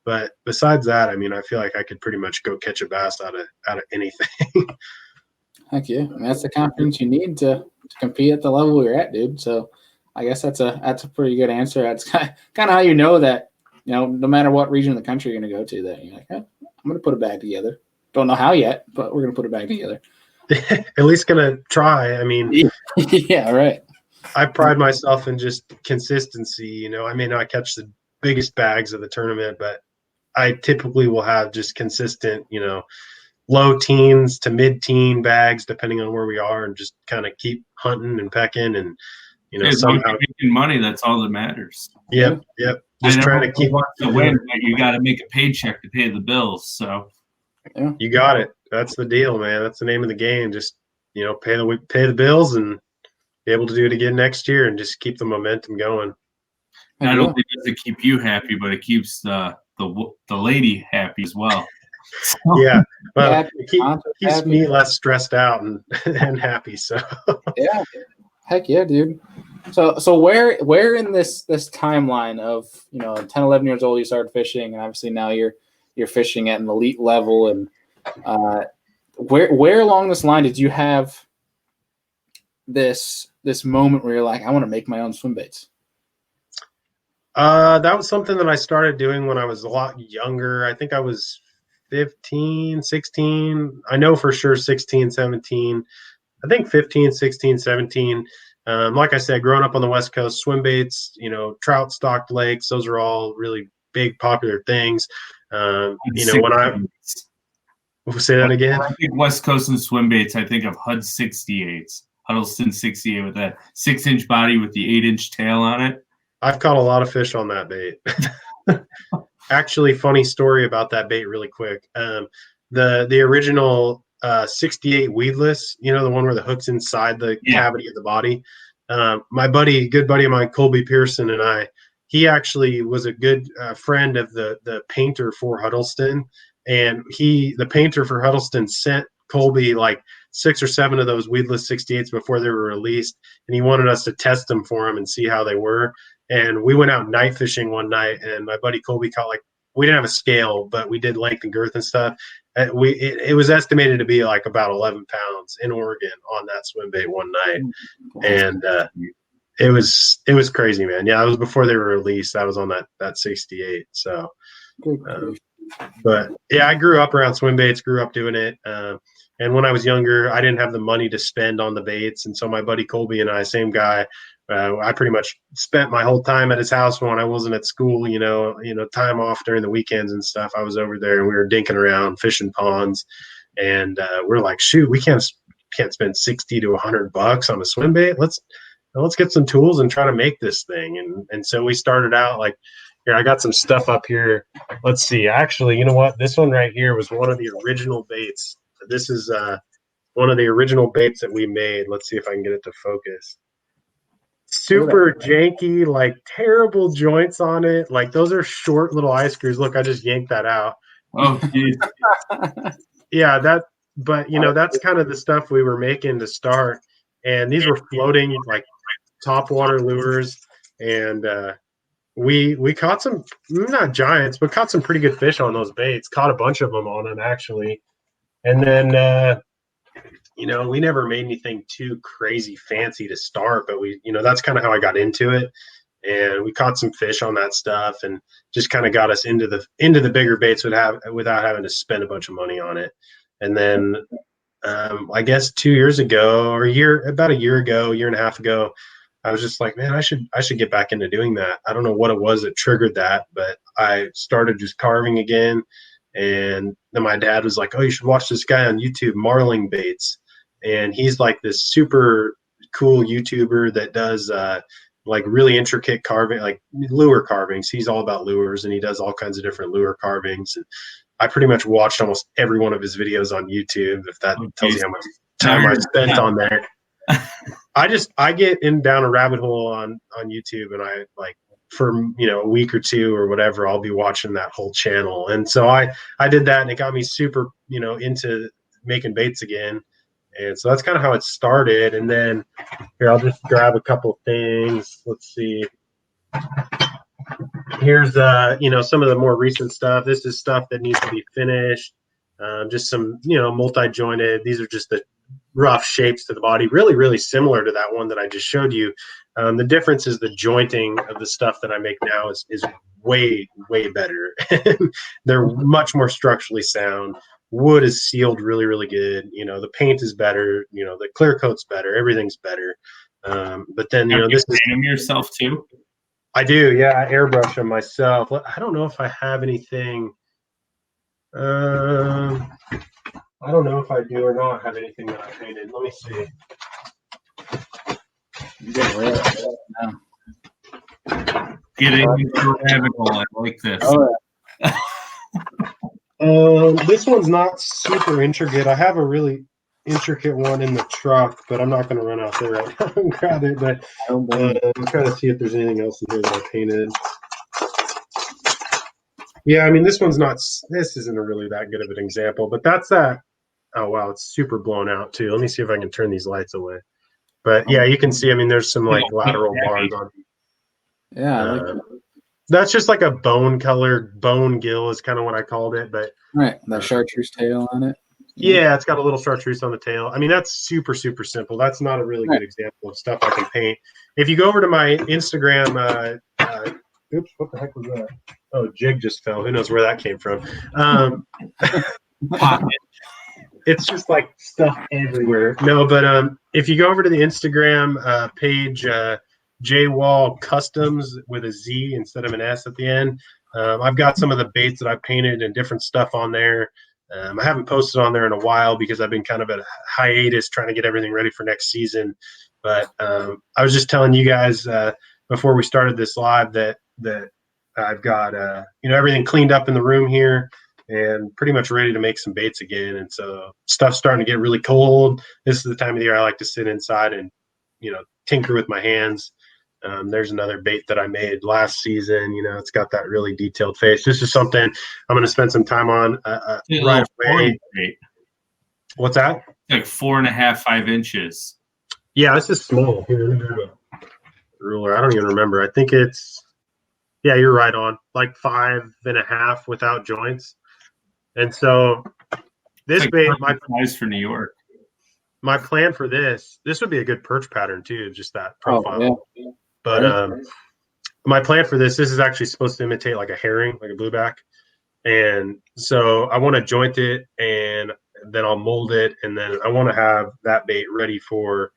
But besides that, I mean, I feel like I could pretty much go catch a bass out of anything. Heck yeah. I mean, that's the confidence you need to compete at the level you're at, dude. So I guess that's a pretty good answer. That's kind of how you know that, no matter what region of the country you're going to go to, that you're like, I'm going to put a bag together. Don't know how yet, but we're going to put a bag together. At least going to try. I mean, yeah, right. I pride myself in just consistency. I may not catch the biggest bags of the tournament, but I typically will have just consistent, low teens to mid-teen bags, depending on where we are, and just kind of keep hunting and pecking, and somehow making money. That's all that matters. Yep. Just trying to keep the win. You got to make a paycheck to pay the bills. So you got it. That's the deal, man. That's the name of the game. Just pay the bills and be able to do it again next year, and just keep the momentum going. Not only does it keep you happy, but it keeps the lady happy as well. Yeah, well, it keeps me less stressed out and happy. So yeah, heck yeah, dude. So where in this timeline of 10, 11 years old you started fishing, and obviously now you're fishing at an elite level, and where along this line did you have this moment where you're like, I want to make my own swim baits? That was something that I started doing when I was a lot younger. I think I was 15, 16. I know for sure 16, 17. I think 15, 16, 17. Like I said, growing up on the West Coast, swim baits, trout stocked lakes, those are all really big, popular things. When I say that again, I think West Coast and swim baits, I think of HUD 68s, Huddleston 68 with that 6-inch body with the 8-inch tail on it. I've caught a lot of fish on that bait. Actually, funny story about that bait really quick. The original 68 weedless, the one where the hook's inside the cavity of the body. My good buddy of mine, Colby Pearson, and he actually was a good friend of the painter for Huddleston. And the painter for Huddleston sent Colby like 6 or 7 of those weedless 68s before they were released. And he wanted us to test them for him and see how they were. And we went out night fishing one night, and my buddy Colby caught, like, we didn't have a scale, but we did length and girth and stuff. And it was estimated to be like about 11 pounds in Oregon on that swim bait one night. And it was crazy, man. Yeah, it was before they were released. That was on that 68. So, but yeah, I grew up around swim baits, grew up doing it. And when I was younger, I didn't have the money to spend on the baits. And so my buddy Colby and I, same guy, I pretty much spent my whole time at his house when I wasn't at school, time off during the weekends and stuff. I was over there and we were dinking around, fishing ponds. And we're like, shoot, we can't spend $60 to $100 on a swim bait. Let's get some tools and try to make this thing. And so we started out like, here, I got some stuff up here. Let's see. Actually, you know what? This one right here was one of the original baits. This is one of the original baits that we made. Let's see if I can get it to focus. Super janky, like terrible joints on it. Like those are short little eye screws. Look, I just yanked that out. Oh, geez. Yeah, but that's kind of the stuff we were making to start. And these were floating like top water lures, and we caught some, not giants, but caught some pretty good fish on those baits. Caught a bunch of them on them actually, and then we never made anything too crazy fancy to start, but that's kind of how I got into it. And we caught some fish on that stuff, and just kind of got us into the bigger baits without having to spend a bunch of money on it. And then I guess 2 years ago, or about a year and a half ago, I was just like, man, I should get back into doing that. I don't know what it was that triggered that, but I started just carving again. And then my dad was like, oh, you should watch this guy on YouTube, Marling Baits. And he's like this super cool YouTuber that does like really intricate carving, like lure carvings. He's all about lures, and he does all kinds of different lure carvings. And I pretty much watched almost every one of his videos on YouTube, if that tells you how much time I spent on there. I get down a rabbit hole on YouTube, and I like for a week or two or whatever, I'll be watching that whole channel. And so I did that, and it got me super into making baits again. And so that's kind of how it started. And then here, I'll just grab a couple things. Let's see. Here's some of the more recent stuff. This is stuff that needs to be finished. Just some multi-jointed. These are just the rough shapes to the body. Really, really similar to that one that I just showed you. The difference is the jointing of the stuff that I make now is way, way better. They're much more structurally sound. Wood is sealed really, really good. The paint is better. The clear coat's better. Everything's better. But then, this is paint them yourself too. I do. Yeah. I airbrush them myself. I don't know if I have anything. I don't know if I do or not have anything that I painted. Let me see. Getting into a rabbit hole. I like this. This one's not super intricate. I have a really intricate one in the truck, but I'm not going to run out there right now and grab it. But I'm trying to see if there's anything else in here that I painted. Yeah, I mean, this isn't a really that good of an example, but that's that. Oh, wow, it's super blown out too. Let me see if I can turn these lights away. But yeah, you can see, I mean, there's some like lateral bars on. Yeah, I like that. That's just like a bone gill is kind of what I called it. But right, that chartreuse tail on it. Yeah, it's got a little chartreuse on the tail. I mean, that's super, super simple. That's not a really good example of stuff I can paint. If you go over to my Instagram, oops, what the heck was that? Oh, jig just fell. Who knows where that came from? It's just like stuff everywhere. No, but if you go over to the Instagram page, J-Wall Customs with a Z instead of an S at the end, I've got some of the baits that I painted and different stuff on there. I haven't posted on there in a while because I've been kind of at a hiatus trying to get everything ready for next season. But I was just telling you guys before we started this live that I've got everything cleaned up in the room here and pretty much ready to make some baits again. And so stuff's starting to get really cold. This is the time of the year I like to sit inside and tinker with my hands. There's another bait that I made last season. It's got that really detailed face. This is something I'm going to spend some time on right away. What's that? Like 4.5, 5 inches. Yeah, this is small. Here, let me grab a ruler. I don't even remember. I think yeah, you're right on. Like 5.5 without joints. And so this like bait, my size for New York. My plan for this would be a good perch pattern too, just that profile. Oh, yeah. But my plan for this is actually supposed to imitate like a herring, like a blueback. And so I want to joint it and then I'll mold it. And then I want to have that bait ready for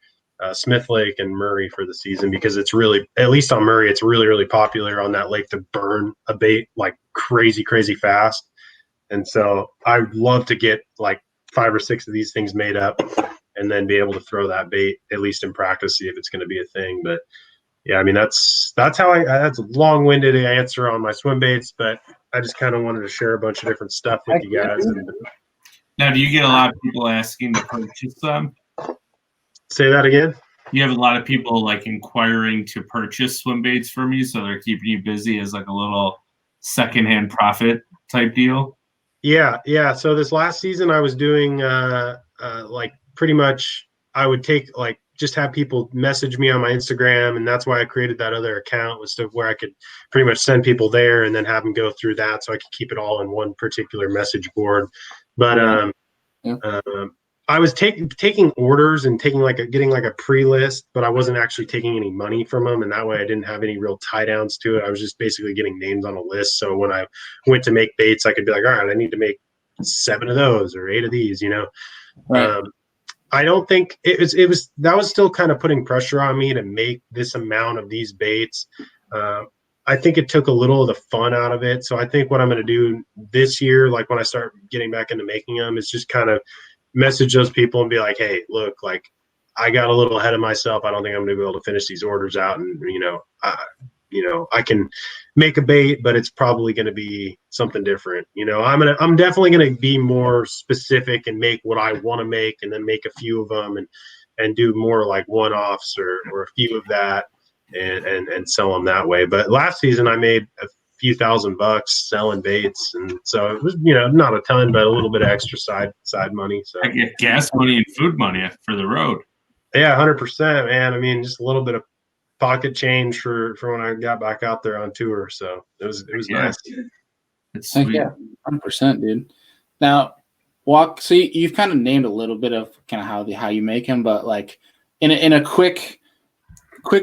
Smith Lake and Murray for the season, because it's really, at least on Murray, it's really, really popular on that lake to burn a bait like crazy, crazy fast. And so I'd love to get like 5 or 6 of these things made up and then be able to throw that bait, at least in practice, see if it's going to be a thing. But yeah, I mean, that's how that's a long-winded answer on my swim baits, but I just kind of wanted to share a bunch of different stuff with you guys. Now, do you get a lot of people asking to purchase them? Say that again? You have a lot of people like inquiring to purchase swim baits from you, so they're keeping you busy as like a little secondhand profit type deal? Yeah. So this last season I was doing like pretty much I would take like just have people message me on my Instagram, and that's why I created that other account, was to where I could pretty much send people there and then have them go through that, so I could keep it all in one particular message board. But Yeah. I was taking orders and getting like a pre-list, but I wasn't actually taking any money from them, and that way I didn't have any real tie downs to it. I was just basically getting names on a list. So when I went to make baits, I could be like, all right, I need to make 7 of those or 8 of these, you know. Right. I don't think that was still kind of putting pressure on me to make this amount of these baits. I think it took a little of the fun out of it. So I think what I'm going to do this year, like when I start getting back into making them, is just kind of message those people and be like, hey, look, like I got a little ahead of myself. I don't think I'm going to be able to finish these orders out. And, I can make a bait, but it's probably going to be something different. I'm definitely going to be more specific and make what I want to make, and then make a few of them and do more like one-offs or a few of that and sell them that way. But last season I made a few $1,000 selling baits, and so it was, not a ton, but a little bit of extra side money. So I get gas money and food money for the road. Yeah, 100%, man. I mean, just a little bit of pocket change for when I got back out there on tour. So it was nice. It's Heck sweet. yeah, 100%, dude. Now, so you've kind of named a little bit of kind of how you make them, but like in a quick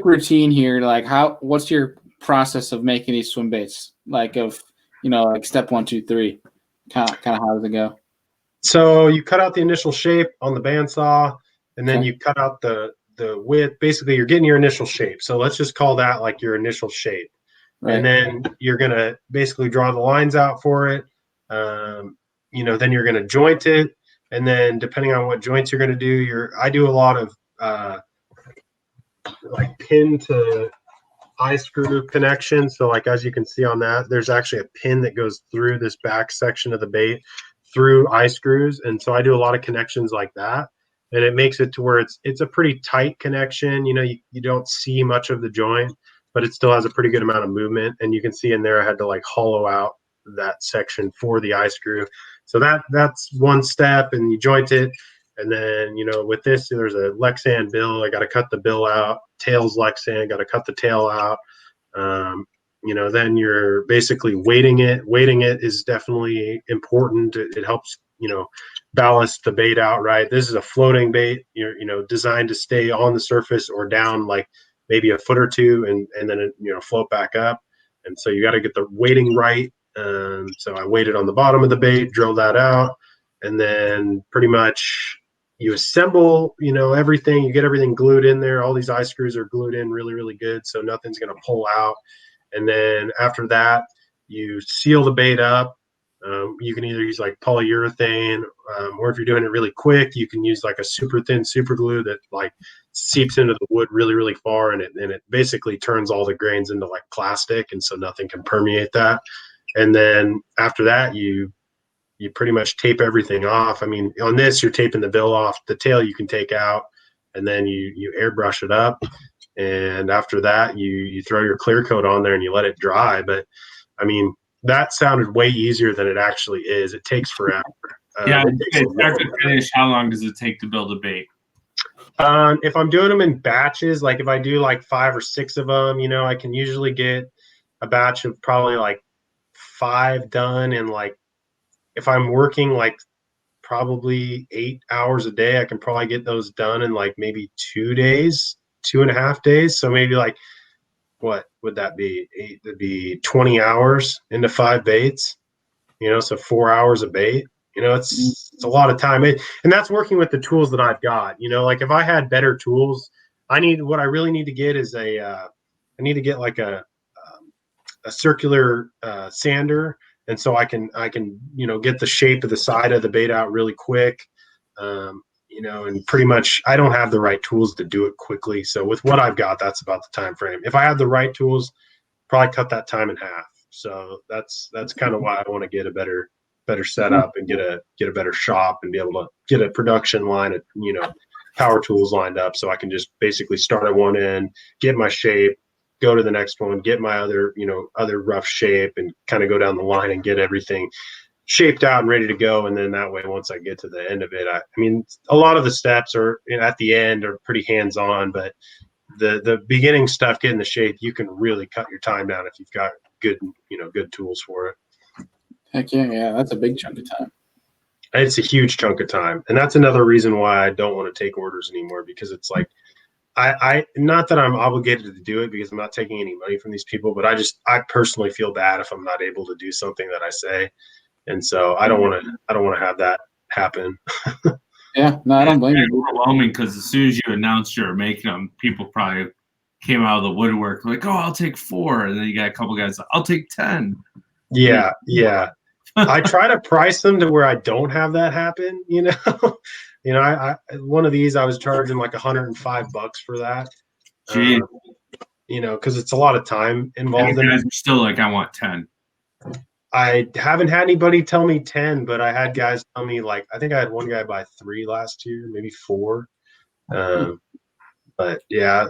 routine here, like what's your process of making these swim baits? Like like step 1, 2, 3, kind of how does it go? So you cut out the initial shape on the bandsaw, and then Okay. you cut out the width. Basically, you're getting your initial shape. So let's just call that like your initial shape. Right. And then you're going to basically draw the lines out for it. Then you're going to joint it. And then depending on what joints you're going to do, I do a lot of like pin to eye screw connection. So like, as you can see on that, there's actually a pin that goes through this back section of the bait through eye screws. And so I do a lot of connections like that. And it makes it to where it's a pretty tight connection. You don't see much of the joint, but it still has a pretty good amount of movement. And you can see in there, I had to like hollow out that section for the eye screw. So that's one step, and you joint it. And then, with this, there's a Lexan bill. I got to cut the bill out. Tail's Lexan, got to cut the tail out. Then you're basically weighting it. Weighting it is definitely important. It helps, ballast the bait out right. This is a floating bait, designed to stay on the surface or down like maybe a foot or two, and then float back up. And so you got to get the weighting right. So I weighted on the bottom of the bait, drill that out, and then pretty much you assemble, everything. You get everything glued in there. All these eye screws are glued in really, really good, so nothing's going to pull out. And then after that, you seal the bait up. You can either use like polyurethane, or if you're doing it really quick, you can use like a super thin super glue that like seeps into the wood really, really far, and it basically turns all the grains into like plastic, and so nothing can permeate that. And then after that, you pretty much tape everything off. I mean, on this, you're taping the bill off. The tail you can take out, and then you airbrush it up. And after that, you throw your clear coat on there and you let it dry. But I mean, that sounded way easier than it actually is. It takes forever. Start to finish, how long does it take to build a bait? If I'm doing them in batches, like if I do like 5 or 6 of them, I can usually get a batch of probably like 5 done in like, if I'm working like probably 8 hours a day, I can probably get those done in like maybe 2 days, 2.5 days. So maybe like, what would that be? It'd be 20 hours into 5 baits, so 4 hours a bait. It's a lot of time. And that's working with the tools that I've got. Like if I had better tools, what I really need to get is I need to get like a circular sander. And so I can get the shape of the side of the bait out really quick. And pretty much I don't have the right tools to do it quickly. So with what I've got, that's about the time frame. If I have the right tools, probably cut that time in half. So that's kind of why I want to get a better setup and get a better shop and be able to get a production line of, power tools lined up, so I can just basically start at one end, get my shape, go to the next one, get my other rough shape, and kind of go down the line and get everything shaped out and ready to go. And then that way, once I get to the end of it, I mean, a lot of the steps are at the end are pretty hands-on, but the beginning stuff, getting the shape, you can really cut your time down if you've got good tools for it. Heck yeah, that's a big chunk of time. It's a huge chunk of time, and that's another reason why I don't want to take orders anymore, because it's like I not that I'm obligated to do it because I'm not taking any money from these people, but I personally feel bad if I'm not able to do something that I say, and so I don't want to have that happen. Yeah, no, I don't blame you. Overwhelming, because as soon as you announced you were making them, people probably came out of the woodwork like, "Oh, I'll take 4," and then you got a couple guys, "I'll take 10." Yeah. I try to price them to where I don't have that happen. I one of these I was charging like $105 for that. Gee. Because it's a lot of time involved. And guys are still like, "I want 10." I haven't had anybody tell me 10, but I had guys tell me, like, I think I had one guy buy 3 last year, maybe 4. But yeah,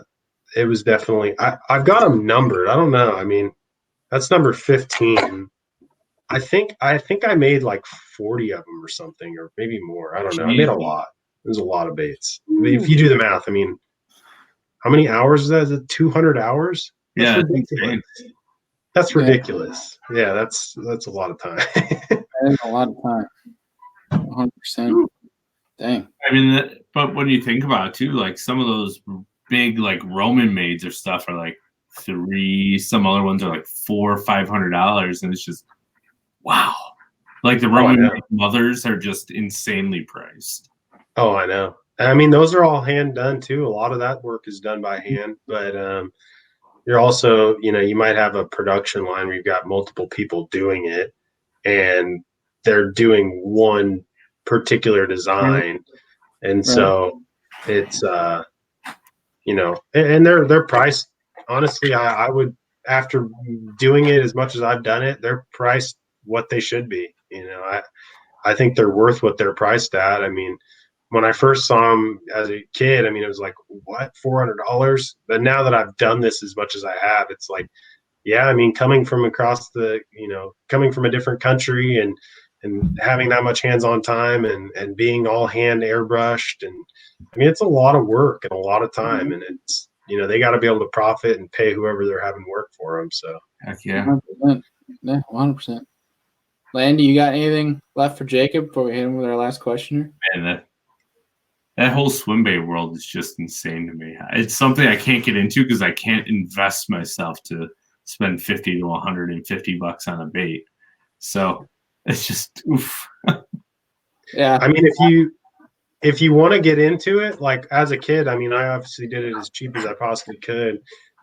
it was definitely, I've got them numbered. I don't know. I mean, that's number 15. I think I made like 40 of them or something, or maybe more. I don't know. I made a lot. There's a lot of baits. I mean, if you do the math, I mean, how many hours is that? Is it 200 hours? That's ridiculous. That's ridiculous. Yeah, that's a lot of time. That is a lot of time. 100%. Dang. I mean, but when you think about it too, like some of those big like Roman maids or stuff are like $300. Some other ones are like $400 or $500, and it's just wow. Like the Roman mothers are just insanely priced. Oh, I know. I mean, those are all hand done too. A lot of that work is done by hand, but you're also, you might have a production line where you've got multiple people doing it, and they're doing one particular design, and so it's and they're priced. Honestly, I would, after doing it as much as I've done it, they're priced what they should be. I think they're worth what they're priced at. I mean, when I first saw them as a kid, I mean, it was like, what, $400? But now that I've done this as much as I have, it's like, yeah, I mean, coming from across coming from a different country and having that much hands-on time and being all hand airbrushed. And I mean, it's a lot of work and a lot of time, and it's, they got to be able to profit and pay whoever they're having work for them. So heck yeah. 100%. Yeah, 100%. Landy, you got anything left for Jacob before we hit him with our last question? Man, that whole swim bait world is just insane to me. It's something I can't get into because I can't invest myself to spend $50 to $150 on a bait. So it's just oof. Yeah. I mean, if you want to get into it, like as a kid, I mean, I obviously did it as cheap as I possibly could.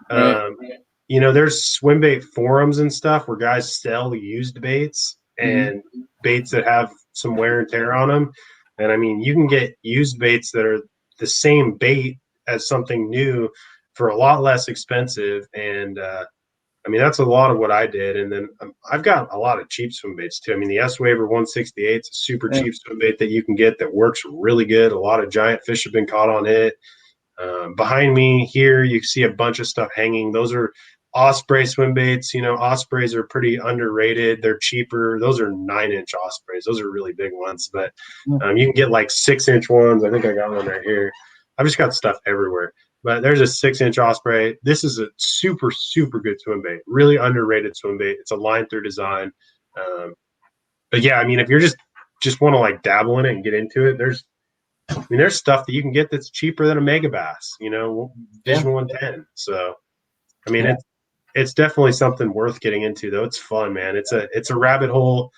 There's swim bait forums and stuff where guys sell used baits and baits that have some wear and tear on them. And I mean, you can get used baits that are the same bait as something new for a lot less expensive. And I mean, that's a lot of what I did. And then I've got a lot of cheap swim baits too. I mean, the S-Waver 168 is a super cheap swim bait that you can get that works really good. A lot of giant fish have been caught on it. Behind me here, you see a bunch of stuff hanging. Those are Osprey swim baits. Ospreys are pretty underrated. They're cheaper. Those are 9-inch Ospreys. Those are really big ones, but you can get like 6-inch ones. I think I got one right here. I've just got stuff everywhere, but there's a 6-inch Osprey. This is a super, super good swim bait, really underrated swim bait. It's a line through design. But yeah, I mean, if you're just want to like dabble in it and get into it, there's stuff that you can get that's cheaper than a Megabass, Vision 110. So, I mean, it's definitely something worth getting into, though. It's fun, man. It's a rabbit hole.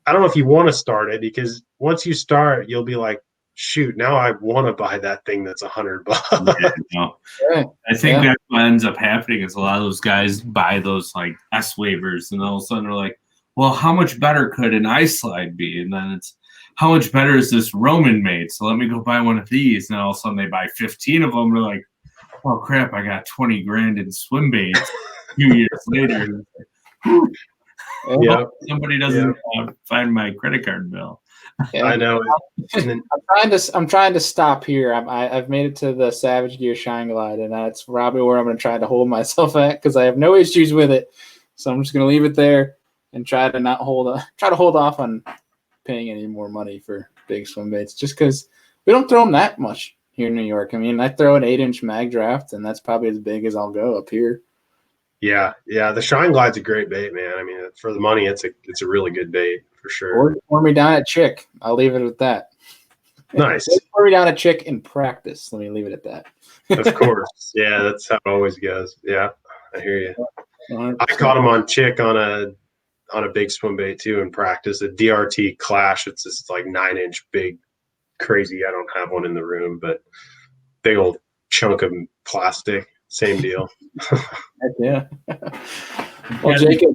I don't know if you want to start it, because once you start, you'll be like, shoot, now I want to buy that thing that's $100. I think that's what ends up happening is a lot of those guys buy those like S-Wavers, and all of a sudden they're like, well, how much better could an ice slide be? And then it's, how much better is this Roman made? So let me go buy one of these. And all of a sudden they buy 15 of them. They're like, oh crap, I got 20 grand in swim baits a few years later. Somebody doesn't find my credit card bill. I know. I'm trying to stop here. I've made it to the Savage Gear Shine Glide, and that's probably where I'm going to try to hold myself at, because I have no issues with it. So I'm just going to leave it there. and try to hold off on paying any more money for big swim baits, just because we don't throw them that much here in New York. I mean, I throw an 8-inch mag draft, and that's probably as big as I'll go up here. Yeah. The Shine Glide's a great bait, man. I mean, for the money, it's a really good bait for sure. Or me down at Chick. I'll leave it at that. Nice. Or me down at Chick in practice. Let me leave it at that. Of course. Yeah, that's how it always goes. Yeah, I hear you. 100%. I caught him on Chick on a big swim bait too in practice. A DRT Clash. It's this like 9-inch big, crazy. I don't have one in the room, but big old chunk of plastic. Same deal. Heck yeah. Well, Jacob,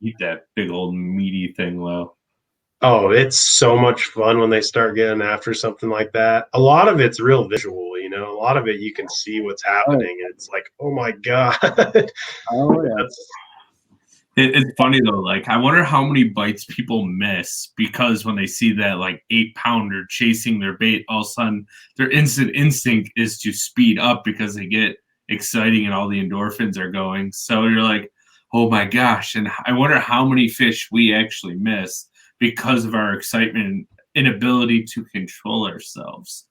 Eat that big old meaty thing, though. Oh, it's so much fun when they start getting after something like that. A lot of it's real visual, you know. A lot of it you can see what's happening. It's like, oh my god. Oh yeah. It's funny though. Like, I wonder how many bites people miss because when they see that like 8-pounder chasing their bait, all of a sudden their instinct is to speed up because they get exciting and all the endorphins are going. So you're like, oh my gosh! And I wonder how many fish we actually miss because of our excitement and inability to control ourselves.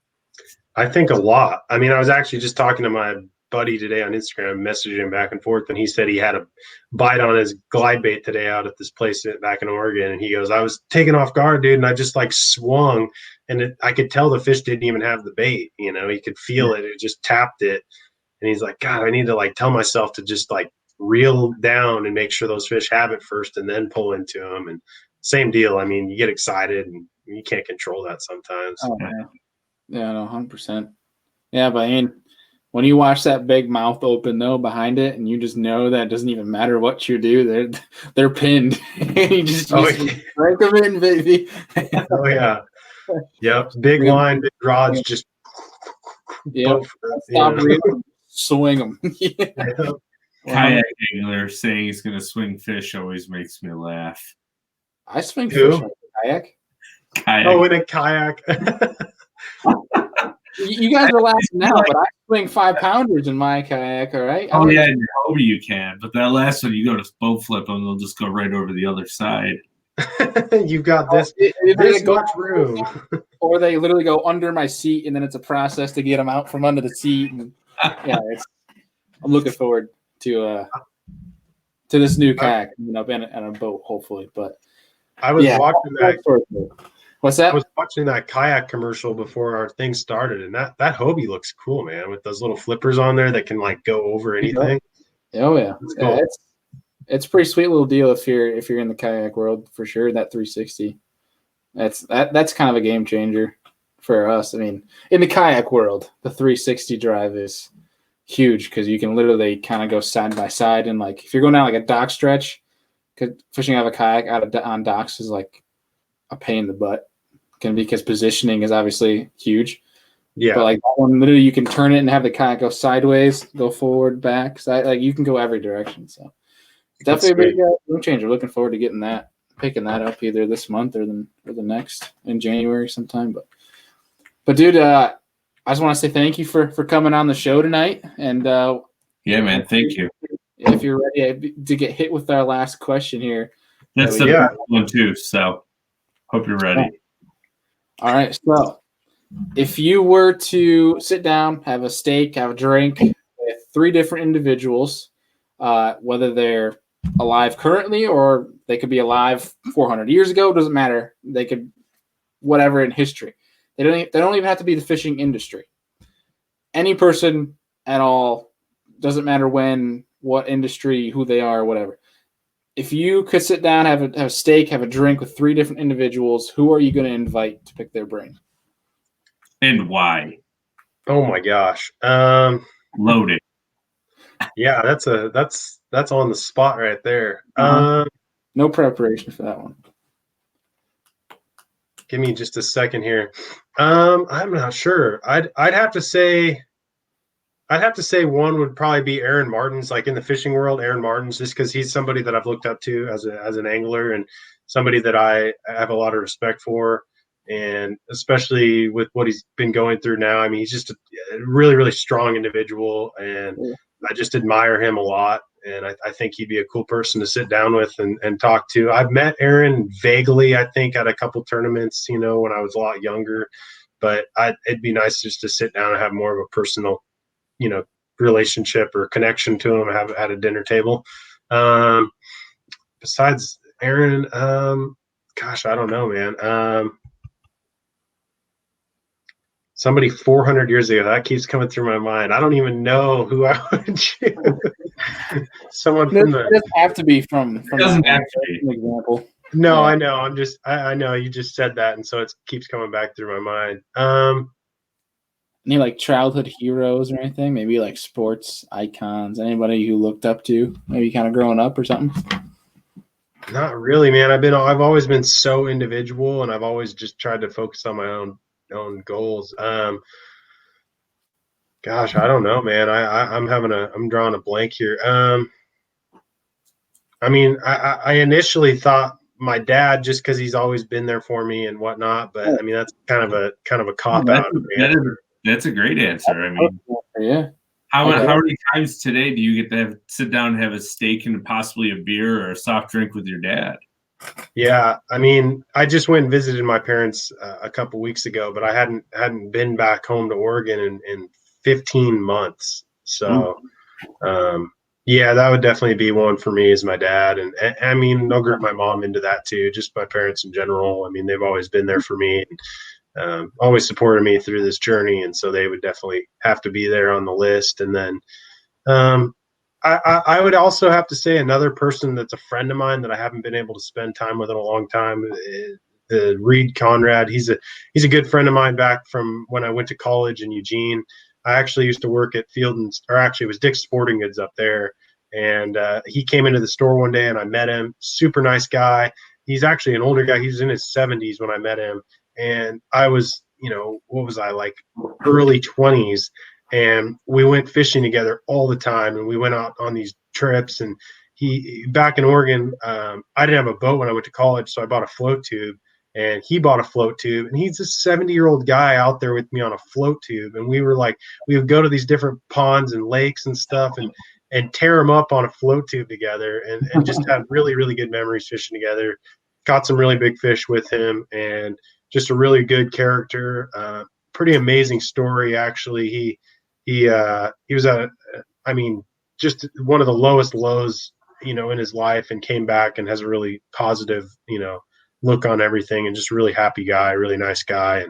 I think a lot. I mean, I was actually just talking to my buddy today on Instagram, messaging him back and forth, and he said he had a bite on his glide bait today out at this place back in Oregon, and he goes, I was taken off guard, dude, and I just like swung, and I could tell the fish didn't even have the bait, you know, he could feel it just tapped it, and he's like, God, I need to like tell myself to just like reel down and make sure those fish have it first and then pull into them. And same deal. I mean, you get excited and you can't control that sometimes. Oh, yeah, no, 100%. Yeah, but I mean, when you watch that big mouth open though behind it, and you just know that it doesn't even matter what you do, they're pinned. You just break them in, baby. Oh yeah, yep. Big line, big rods, just stop reeling, swing them. Yeah. Kayak angler saying he's going to swing fish always makes me laugh. I swing fish on a kayak. Oh, in a kayak. You guys are laughing now, but I swing 5-pounders in my kayak, all right? Oh, yeah, in your Hobie you can. But that last one, you go to boat flip them, they'll just go right over the other side. You've got this much room. Or they literally go under my seat, and then it's a process to get them out from under the seat. And, yeah, I'm looking forward to this new kayak, you know, and a boat, hopefully. But I was watching that. What's that? I was watching that kayak commercial before our thing started, and that Hobie looks cool, man, with those little flippers on there that can like go over anything. Oh yeah, cool. It's a pretty sweet little deal if you're in the kayak world for sure. That 360, that's kind of a game changer for us. I mean, in the kayak world, the 360 drive is huge because you can literally kind of go side by side, and like if you're going down like a dock stretch, because fishing out of a kayak on docks is like a pain in the butt. Because positioning is obviously huge. Yeah. But like that one, literally you can turn it and have the kayak go sideways, go forward, back, side. Like you can go every direction. So definitely a big game changer. Looking forward to picking that up either this month or the next in January sometime. But dude, I just want to say thank you for coming on the show tonight. And yeah, man, thank you. If you're ready to get hit with our last question here. That's the best one too. So hope you're ready. All right, so if you were to sit down, have a steak, have a drink with 3 different individuals, whether they're alive currently or they could be alive 400 years ago, doesn't matter. They could whatever in history. They don't even have to be the fishing industry. Any person at all, doesn't matter when, what industry, who they are, whatever. If you could sit down, have a steak, have a drink with 3 different individuals, who are you going to invite to pick their brain? And why? Oh my gosh. Loaded. Yeah, that's on the spot right there. No preparation for that one. Give me just a second here. I'm not sure. I'd have to say one would probably be Aaron Martins, like in the fishing world, Aaron Martins, just because he's somebody that I've looked up to as an angler and somebody that I have a lot of respect for. And especially with what he's been going through now, I mean, he's just a really, really strong individual, and I just admire him a lot. and I think he'd be a cool person to sit down with and talk to. I've met Aaron vaguely, I think, at a couple tournaments, when I was a lot younger, but it'd be nice just to sit down and have more of a personal, relationship or connection to him, have at a dinner table. Besides Aaron, gosh, I don't know, man. Somebody 400 years ago, that keeps coming through my mind. I don't even know who I would choose. Someone from It doesn't have to be from It doesn't have to be. an example. No, Yeah. I know. I know you just said that, and so it keeps coming back through my mind. Any like childhood heroes or anything? Maybe like sports icons. Anybody you looked up to? Maybe kind of growing up or something. Not really, man. I've always been so individual, and I've always just tried to focus on my own goals. Gosh, I don't know, man. I'm drawing a blank here. I initially thought my dad, just because he's always been there for me and whatnot, but I mean that's kind of a cop out. That's a great answer. I mean, yeah. How many times today do you get to sit down and have a steak and possibly a beer or a soft drink with your dad? Yeah, I mean, I just went and visited my parents a couple weeks ago, but I hadn't been back home to Oregon in 15 months. So, yeah, that would definitely be one for me, is my dad, and I mean, I'll group my mom into that too. Just my parents in general. I mean, they've always been there for me, and always supported me through this journey, and so they would definitely have to be there on the list. And then I would also have to say another person that's a friend of mine that I haven't been able to spend time with in a long time, Reed Conrad. He's a good friend of mine back from when I went to college in Eugene. I actually used to work at it was Dick's Sporting Goods up there, and he came into the store one day and I met him. Super nice guy. He's actually an older guy. He was in his 70s when I met him, and I was, what was I, like early 20s. And we went fishing together all the time, and we went out on these trips. And he back in Oregon, I didn't have a boat when I went to college, so I bought a float tube, and he bought a float tube. And he's a 70-year-old guy out there with me on a float tube, and we would go to these different ponds and lakes and stuff, and tear them up on a float tube together, and just had really, really good memories fishing together. Caught some really big fish with him, and just a really good character. Pretty amazing story, actually. He was just one of the lowest lows, in his life, and came back and has a really positive, look on everything, and just a really happy guy, really nice guy.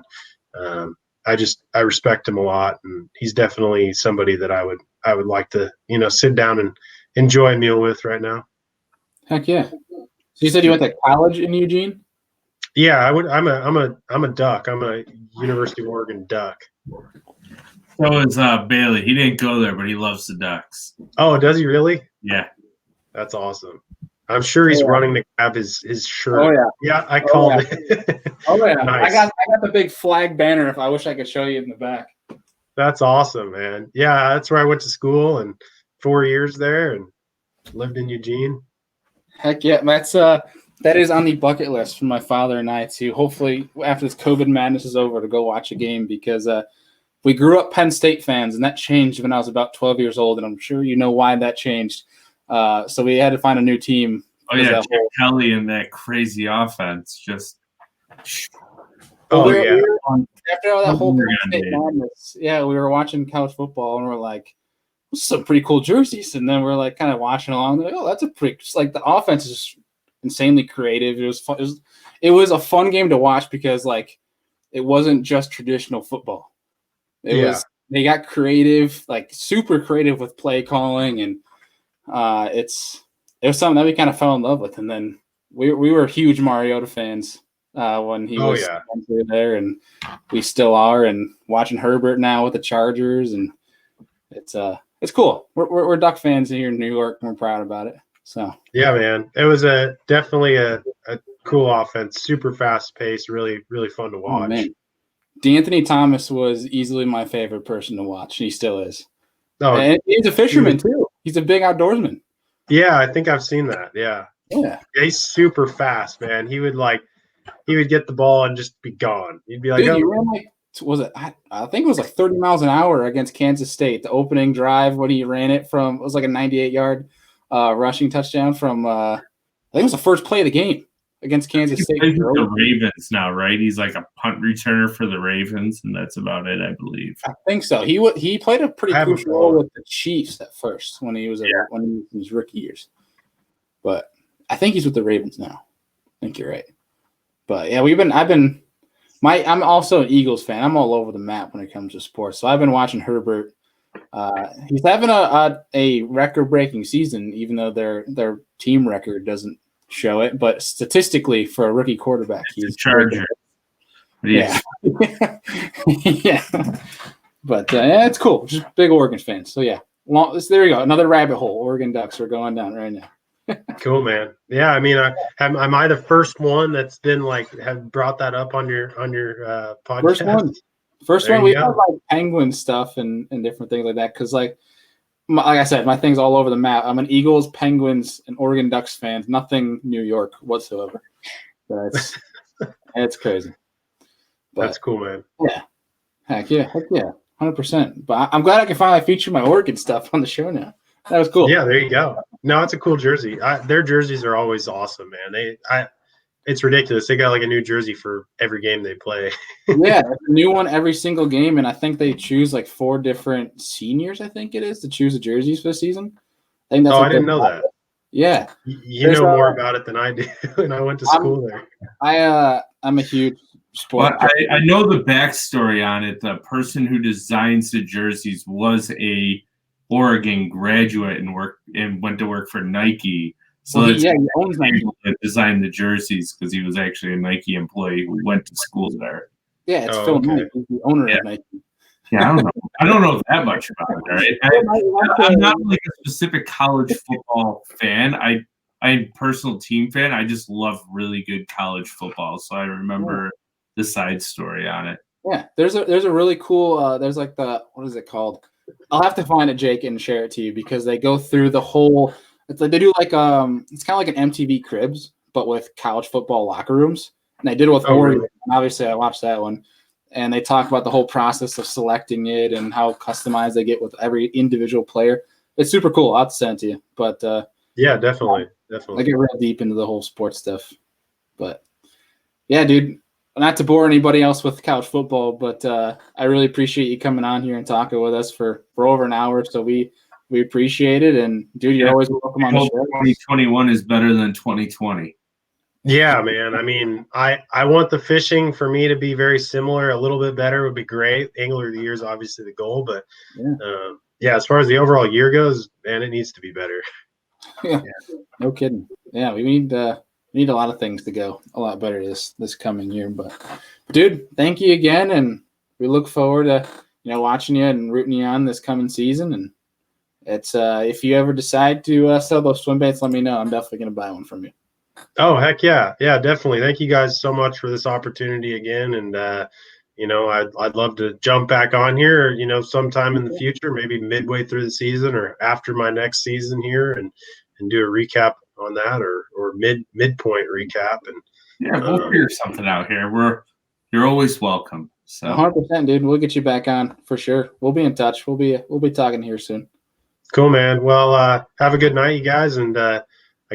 And I respect him a lot, and he's definitely somebody that I would like to, sit down and enjoy a meal with right now. Heck yeah. So you said you went to college in Eugene? Yeah, I would. I'm a Duck. I'm a University of Oregon Duck. So is Bailey. He didn't go there, but he loves the Ducks. Oh, does he really? Yeah. That's awesome. I'm sure he's running to grab his shirt. Oh yeah. Yeah, I called it. Oh yeah. Nice. I got the big flag banner. If I wish I could show you in the back. That's awesome, man. Yeah, that's where I went to school, and 4 years there, and lived in Eugene. Heck yeah, that is on the bucket list for my father and I to hopefully, after this COVID madness is over, to go watch a game, because we grew up Penn State fans, and that changed when I was about 12 years old, and I'm sure you know why that changed. So we had to find a new team. Oh yeah, Chip Kelly and that crazy offense just. Yeah. After all that whole Penn State madness, yeah, we were watching college football, and we're like, "This is some pretty cool jerseys." And then we're like, kind of watching along. Like, oh, that's a pretty. Just like the offense is insanely creative. It was fun. It was a fun game to watch, because like it wasn't just traditional football. They got creative, like super creative with play calling, and it was something that we kind of fell in love with. And then we were huge Mariota fans when he was there, and we still are. And watching Herbert now with the Chargers, and it's cool. We're Duck fans here in New York, and we're proud about it. So yeah, man, it was definitely a cool offense, super fast paced, really, really fun to watch. Oh, man. D'Anthony Thomas was easily my favorite person to watch. He still is. Oh, and he's a fisherman too. He's a big outdoorsman. Yeah, I think I've seen that. Yeah. He's super fast, man. He would get the ball and just be gone. He'd be like, dude, he ran I think it was like 30 miles an hour against Kansas State. The opening drive when he ran it it was like a 98-yard rushing touchdown from I think it was the first play of the game against Kansas State. He's with the Ravens now, right? He's like a punt returner for the Ravens, and that's about it, I believe. I think so. He played a pretty I crucial haven't role with the Chiefs at first when he was in his rookie years. But I think he's with the Ravens now. I think you're right. But yeah, I'm also an Eagles fan. I'm all over the map when it comes to sports. So I've been watching Herbert. He's having a record-breaking season, even though their team record doesn't show it. But statistically, for a rookie quarterback, he's a Charger. Yeah. Yeah. But yeah, it's cool. Just big Oregon fans. So yeah, there you go. Another rabbit hole. Oregon Ducks are going down right now. Cool, man. Yeah, I mean, am I the first one that's been have brought that up on your podcast? First one. We have like Penguin stuff and different things like that because like I said, my thing's all over the map. I'm an Eagles, Penguins, and Oregon Ducks fan. Nothing New York whatsoever. It's crazy. But, that's cool, man. Yeah, heck yeah, 100%. But I'm glad I can finally feature my Oregon stuff on the show now. That was cool. Yeah, there you go. No, it's a cool jersey. Their jerseys are always awesome, man. It's ridiculous. They got like a new jersey for every game they play. Yeah, a new one every single game, and I think they choose like 4 different seniors. I think it is to choose the jerseys for the season. I think that's. I didn't know that. Yeah, you know more about it than I do, and I went to school there. I'm a huge sport. Well, I know the backstory on it. The person who designs the jerseys was a Oregon graduate and went to work for Nike. So he owns Nike. Designed the jerseys because he was actually a Nike employee who went to school there. Yeah, it's Phil Knight. He's the owner of Nike. Yeah, I don't know. I don't know that much about it. Right? I'm not like a specific college football fan. I'm a personal team fan. I just love really good college football. So I remember the side story on it. Yeah, there's a really cool. There's like what is it called? I'll have to find it, Jake, and share it to you because they go through the whole. It's like they do like it's kind of like an MTV Cribs, but with college football locker rooms. And they did it with Oregon. Really? And obviously, I watched that one, and they talk about the whole process of selecting it and how customized they get with every individual player. It's super cool. I'll have to send it to you. But yeah, definitely. I get real deep into the whole sports stuff. But yeah, dude. Not to bore anybody else with college football, but I really appreciate you coming on here and talking with us for over an hour. So we appreciate it. And, dude, you're always welcome on the show. 2021 is better than 2020. Yeah, man. I mean, I want the fishing for me to be very similar. A little bit better would be great. Angler of the year is obviously the goal. But, as far as the overall year goes, man, it needs to be better. Yeah. No kidding. Yeah, we need a lot of things to go a lot better this coming year. But dude, thank you again, and we look forward to watching you and rooting you on this coming season. And it's if you ever decide to sell those swim baits, let me know. I'm definitely gonna buy one from you. Oh, heck yeah, definitely. Thank you guys so much for this opportunity again, and I'd love to jump back on here, sometime in the future, maybe midway through the season or after my next season here, and do a recap on that or midpoint recap. And we'll figure something out here. You're always welcome. So 100%, dude. We'll get you back on for sure. We'll be in touch. We'll be talking here soon. Cool, man. Well, have a good night, you guys, and I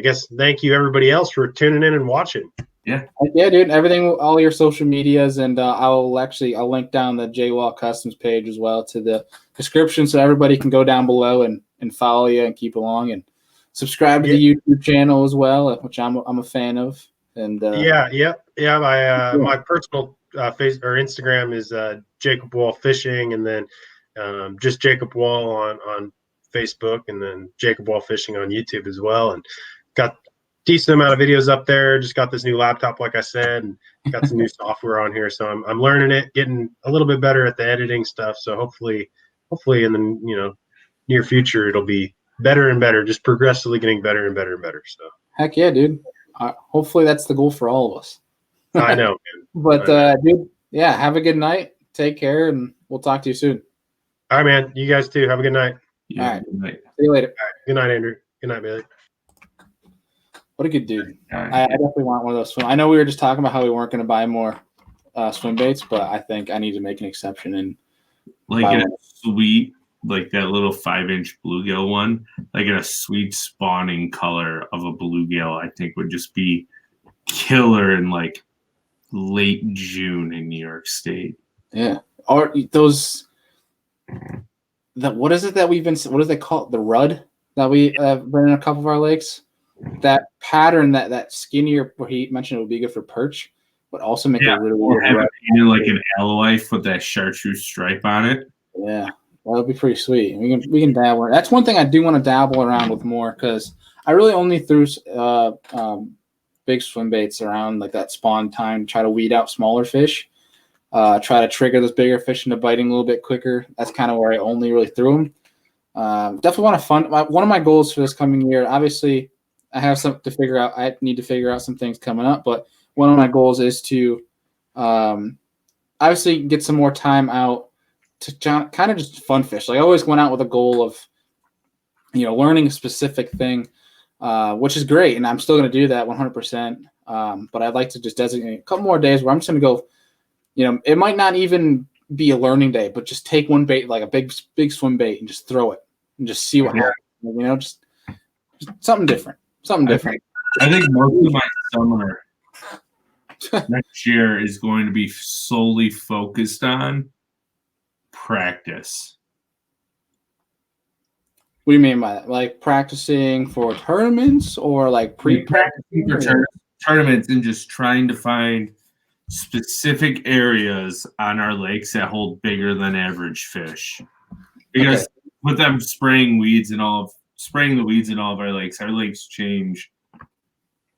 guess thank you everybody else for tuning in and watching. Yeah, dude. Everything, all your social medias, and I'll link down the JWall Customs page as well to the description, so everybody can go down below and follow you and keep along and subscribe to the YouTube channel as well, which I'm a fan of. And my personal face or Instagram is Jacob Wall Fishing, and then just Jacob Wall on Facebook, and then Jacob Wall Fishing on YouTube as well. And got decent amount of videos up there. Just got this new laptop, like I said, and got some new software on here. So I'm learning it, getting a little bit better at the editing stuff. So hopefully in the near future it'll be better and better, just progressively getting better and better and better. So heck yeah, dude. Hopefully that's the goal for all of us. I know, man. But dude, have a good night. Take care, and we'll talk to you soon. All right, man. You guys too. Have a good night. Yeah, all right. Good night. See you later. All right. Good night, Andrew. Good night, Bailey. What a good dude. I definitely want one of those swim. I know we were just talking about how we weren't going to buy more swim baits, but I think I need to make an exception and like a sweet like that little 5-inch bluegill one, like in a sweet spawning color of a bluegill, I think would just be killer in like late June in New York State. Yeah. Are those what is it that we've been? What is they call it? The rudd that we have been in a couple of our lakes. That pattern, that skinnier, where he mentioned it would be good for perch, would also make a really or good have rudd. it painted like an aloe with that chartreuse stripe on it. Yeah, that would be pretty sweet. We can dabble. That's one thing I do want to dabble around with more, because I really only threw big swim baits around like that spawn time, try to weed out smaller fish, try to trigger those bigger fish into biting a little bit quicker. That's kind of where I only really threw them. Definitely want to fund. One of my goals for this coming year, obviously, I have something to figure out. I need to figure out some things coming up, but one of my goals is to obviously get some more time out to kind of just fun fish. Like I always went out with a goal of, learning a specific thing, which is great, and I'm still going to do that 100%. But I'd like to just designate a couple more days where I'm just going to go. It might not even be a learning day, but just take one bait, like a big swim bait, and just throw it and just see what happens. Just something different. I think most of my summer next year is going to be solely focused on practice. What do you mean by that? Like practicing for tournaments, or like practicing for tournaments and just trying to find specific areas on our lakes that hold bigger than average fish. Because with them spraying the weeds in all of our lakes change.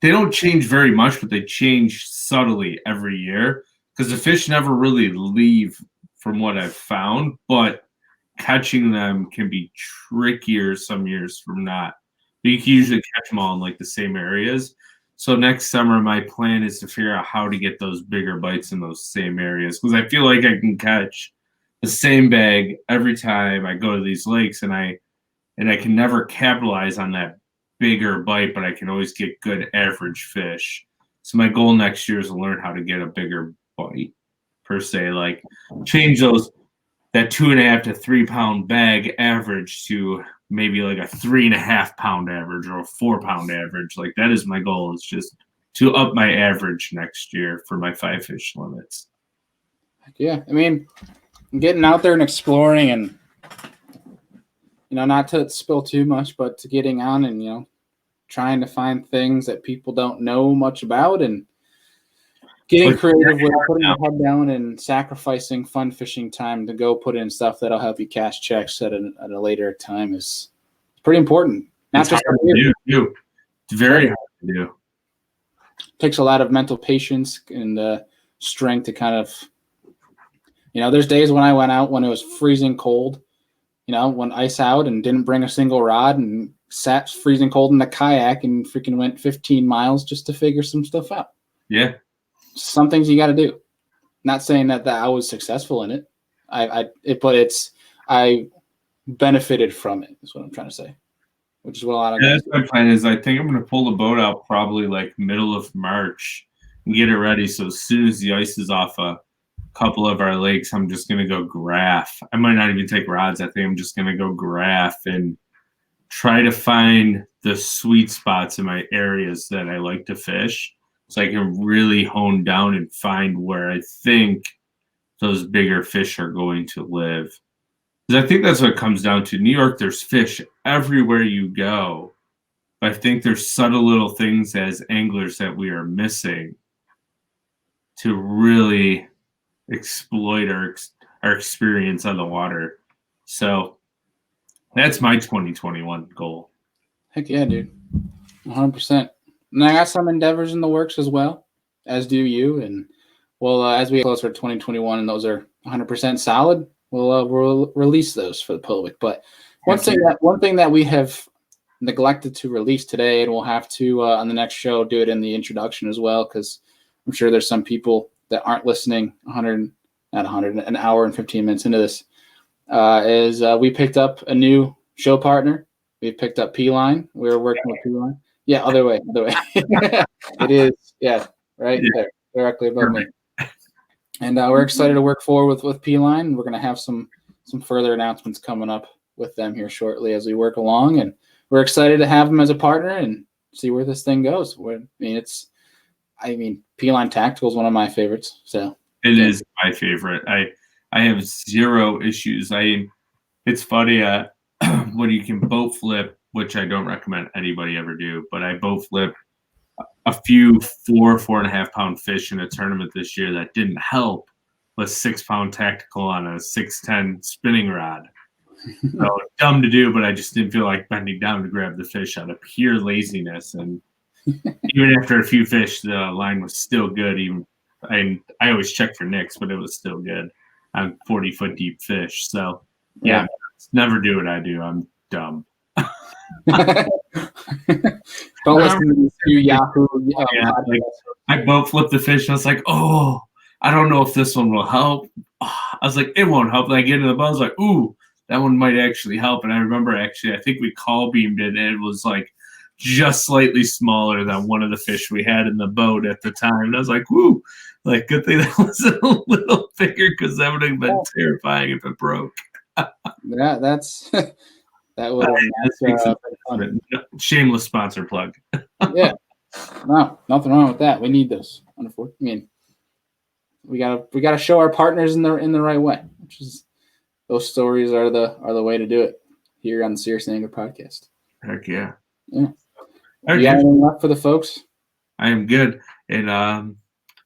They don't change very much, but they change subtly every year because the fish never really leave, from what I've found, but catching them can be trickier some years from not. But you can usually catch them all in like the same areas. So next summer, my plan is to figure out how to get those bigger bites in those same areas, because I feel like I can catch the same bag every time I go to these lakes, and I can never capitalize on that bigger bite, but I can always get good average fish. So my goal next year is to learn how to get a bigger bite, per se, like change that 2.5 to 3 pound bag average to maybe like a 3.5 pound average or a 4 pound average. Like that is my goal, is just to up my average next year for my 5 fish limits. Yeah, I mean, getting out there and exploring, and not to spill too much, but to getting on and trying to find things that people don't know much about, and getting creative with putting your head down and sacrificing fun fishing time to go put in stuff that'll help you cash checks at a later time is pretty important. It's hard to do. It's very hard to do. Takes a lot of mental patience and strength to kind of, there's days when I went out when it was freezing cold, when ice out, and didn't bring a single rod and sat freezing cold in the kayak and freaking went 15 miles just to figure some stuff out. Yeah. Some things you got to do. Not saying that I was successful in it. I benefited from it, is what I'm trying to say, which is what a lot of guys. That's my plan. Is I think I'm going to pull the boat out probably like middle of March and get it ready. So as soon as the ice is off a couple of our lakes, I'm just going to go graph. I might not even take rods. I think I'm just going to go graph and try to find the sweet spots in my areas that I like to fish, so I can really hone down and find where I think those bigger fish are going to live. Because I think that's what it comes down to. New York, there's fish everywhere you go. But I think there's subtle little things as anglers that we are missing to really exploit our experience on the water. So that's my 2021 goal. Heck yeah, dude. 100%. And I got some endeavors in the works as well, as do you. And as we get closer to 2021 and those are 100% solid, we'll release those for the public. But one thing that we have neglected to release today, and we'll have to on the next show do it in the introduction as well, because I'm sure there's some people that aren't listening an hour and 15 minutes into this, is we picked up a new show partner. We picked up P-Line. We're working with P-Line. Yeah, other way. It is, right there, directly above me. And we're excited to work forward with P-Line. We're going to have some some further announcements coming up with them here shortly as we work along, and we're excited to have them as a partner and see where this thing goes. I mean, P-Line Tactical is one of my favorites. So it is my favorite. I have zero issues. It's funny when you can boat flip, which I don't recommend anybody ever do, but I boat flip a few 4.5 pound fish in a tournament this year that didn't help with 6 pound tactical on a 610 spinning rod. So dumb to do, but I just didn't feel like bending down to grab the fish out of pure laziness. And even after a few fish, the line was still good. I always check for nicks, but it was still good on 40-foot deep fish. So yeah, never do what I do. I'm dumb. Don't listen to these few Yahoo. I boat flipped the fish and I was like, oh, I don't know if this one will help. I was like, it won't help. And I get into the boat, I was like, ooh, that one might actually help. And I remember I think we call beamed it, and it was like just slightly smaller than one of the fish we had in the boat at the time. And I was like, woo, like good thing that was a little bigger, because that would have been terrifying if it broke. Yeah, that would have been shameless sponsor plug. Yeah, no, nothing wrong with that. We need those. Unfortunately, I mean, we gotta show our partners in the right way, which is those stories are the way to do it here on the Serious Angler podcast. Heck yeah. Yeah. Okay. You got anything left for the folks? I am good. And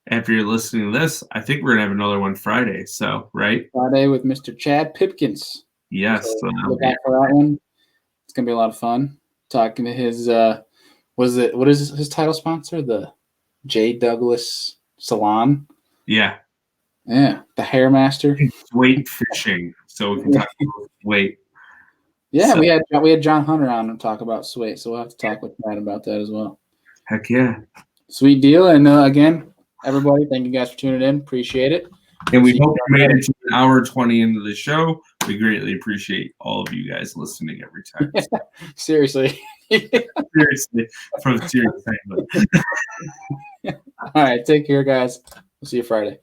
after you're listening to this, I think we're gonna have another one Friday. So right? Friday with Mr. Chad Pipkins. Yes. So look out for that one. It's gonna be a lot of fun talking to his. What is his title sponsor? The J. Douglas Salon. Yeah. Yeah, the Hair Master. Weight fishing. So we can talk about weight. Yeah, so, we had John Hunter on to talk about Sway, so we'll have to talk with Matt about that as well. Heck yeah. Sweet deal. And again, everybody, thank you guys for tuning in. Appreciate it. And we hope you made it to an hour 20 into the show. We greatly appreciate all of you guys listening every time. Seriously. Seriously. From Serious Angler. All right. Take care, guys. We'll see you Friday.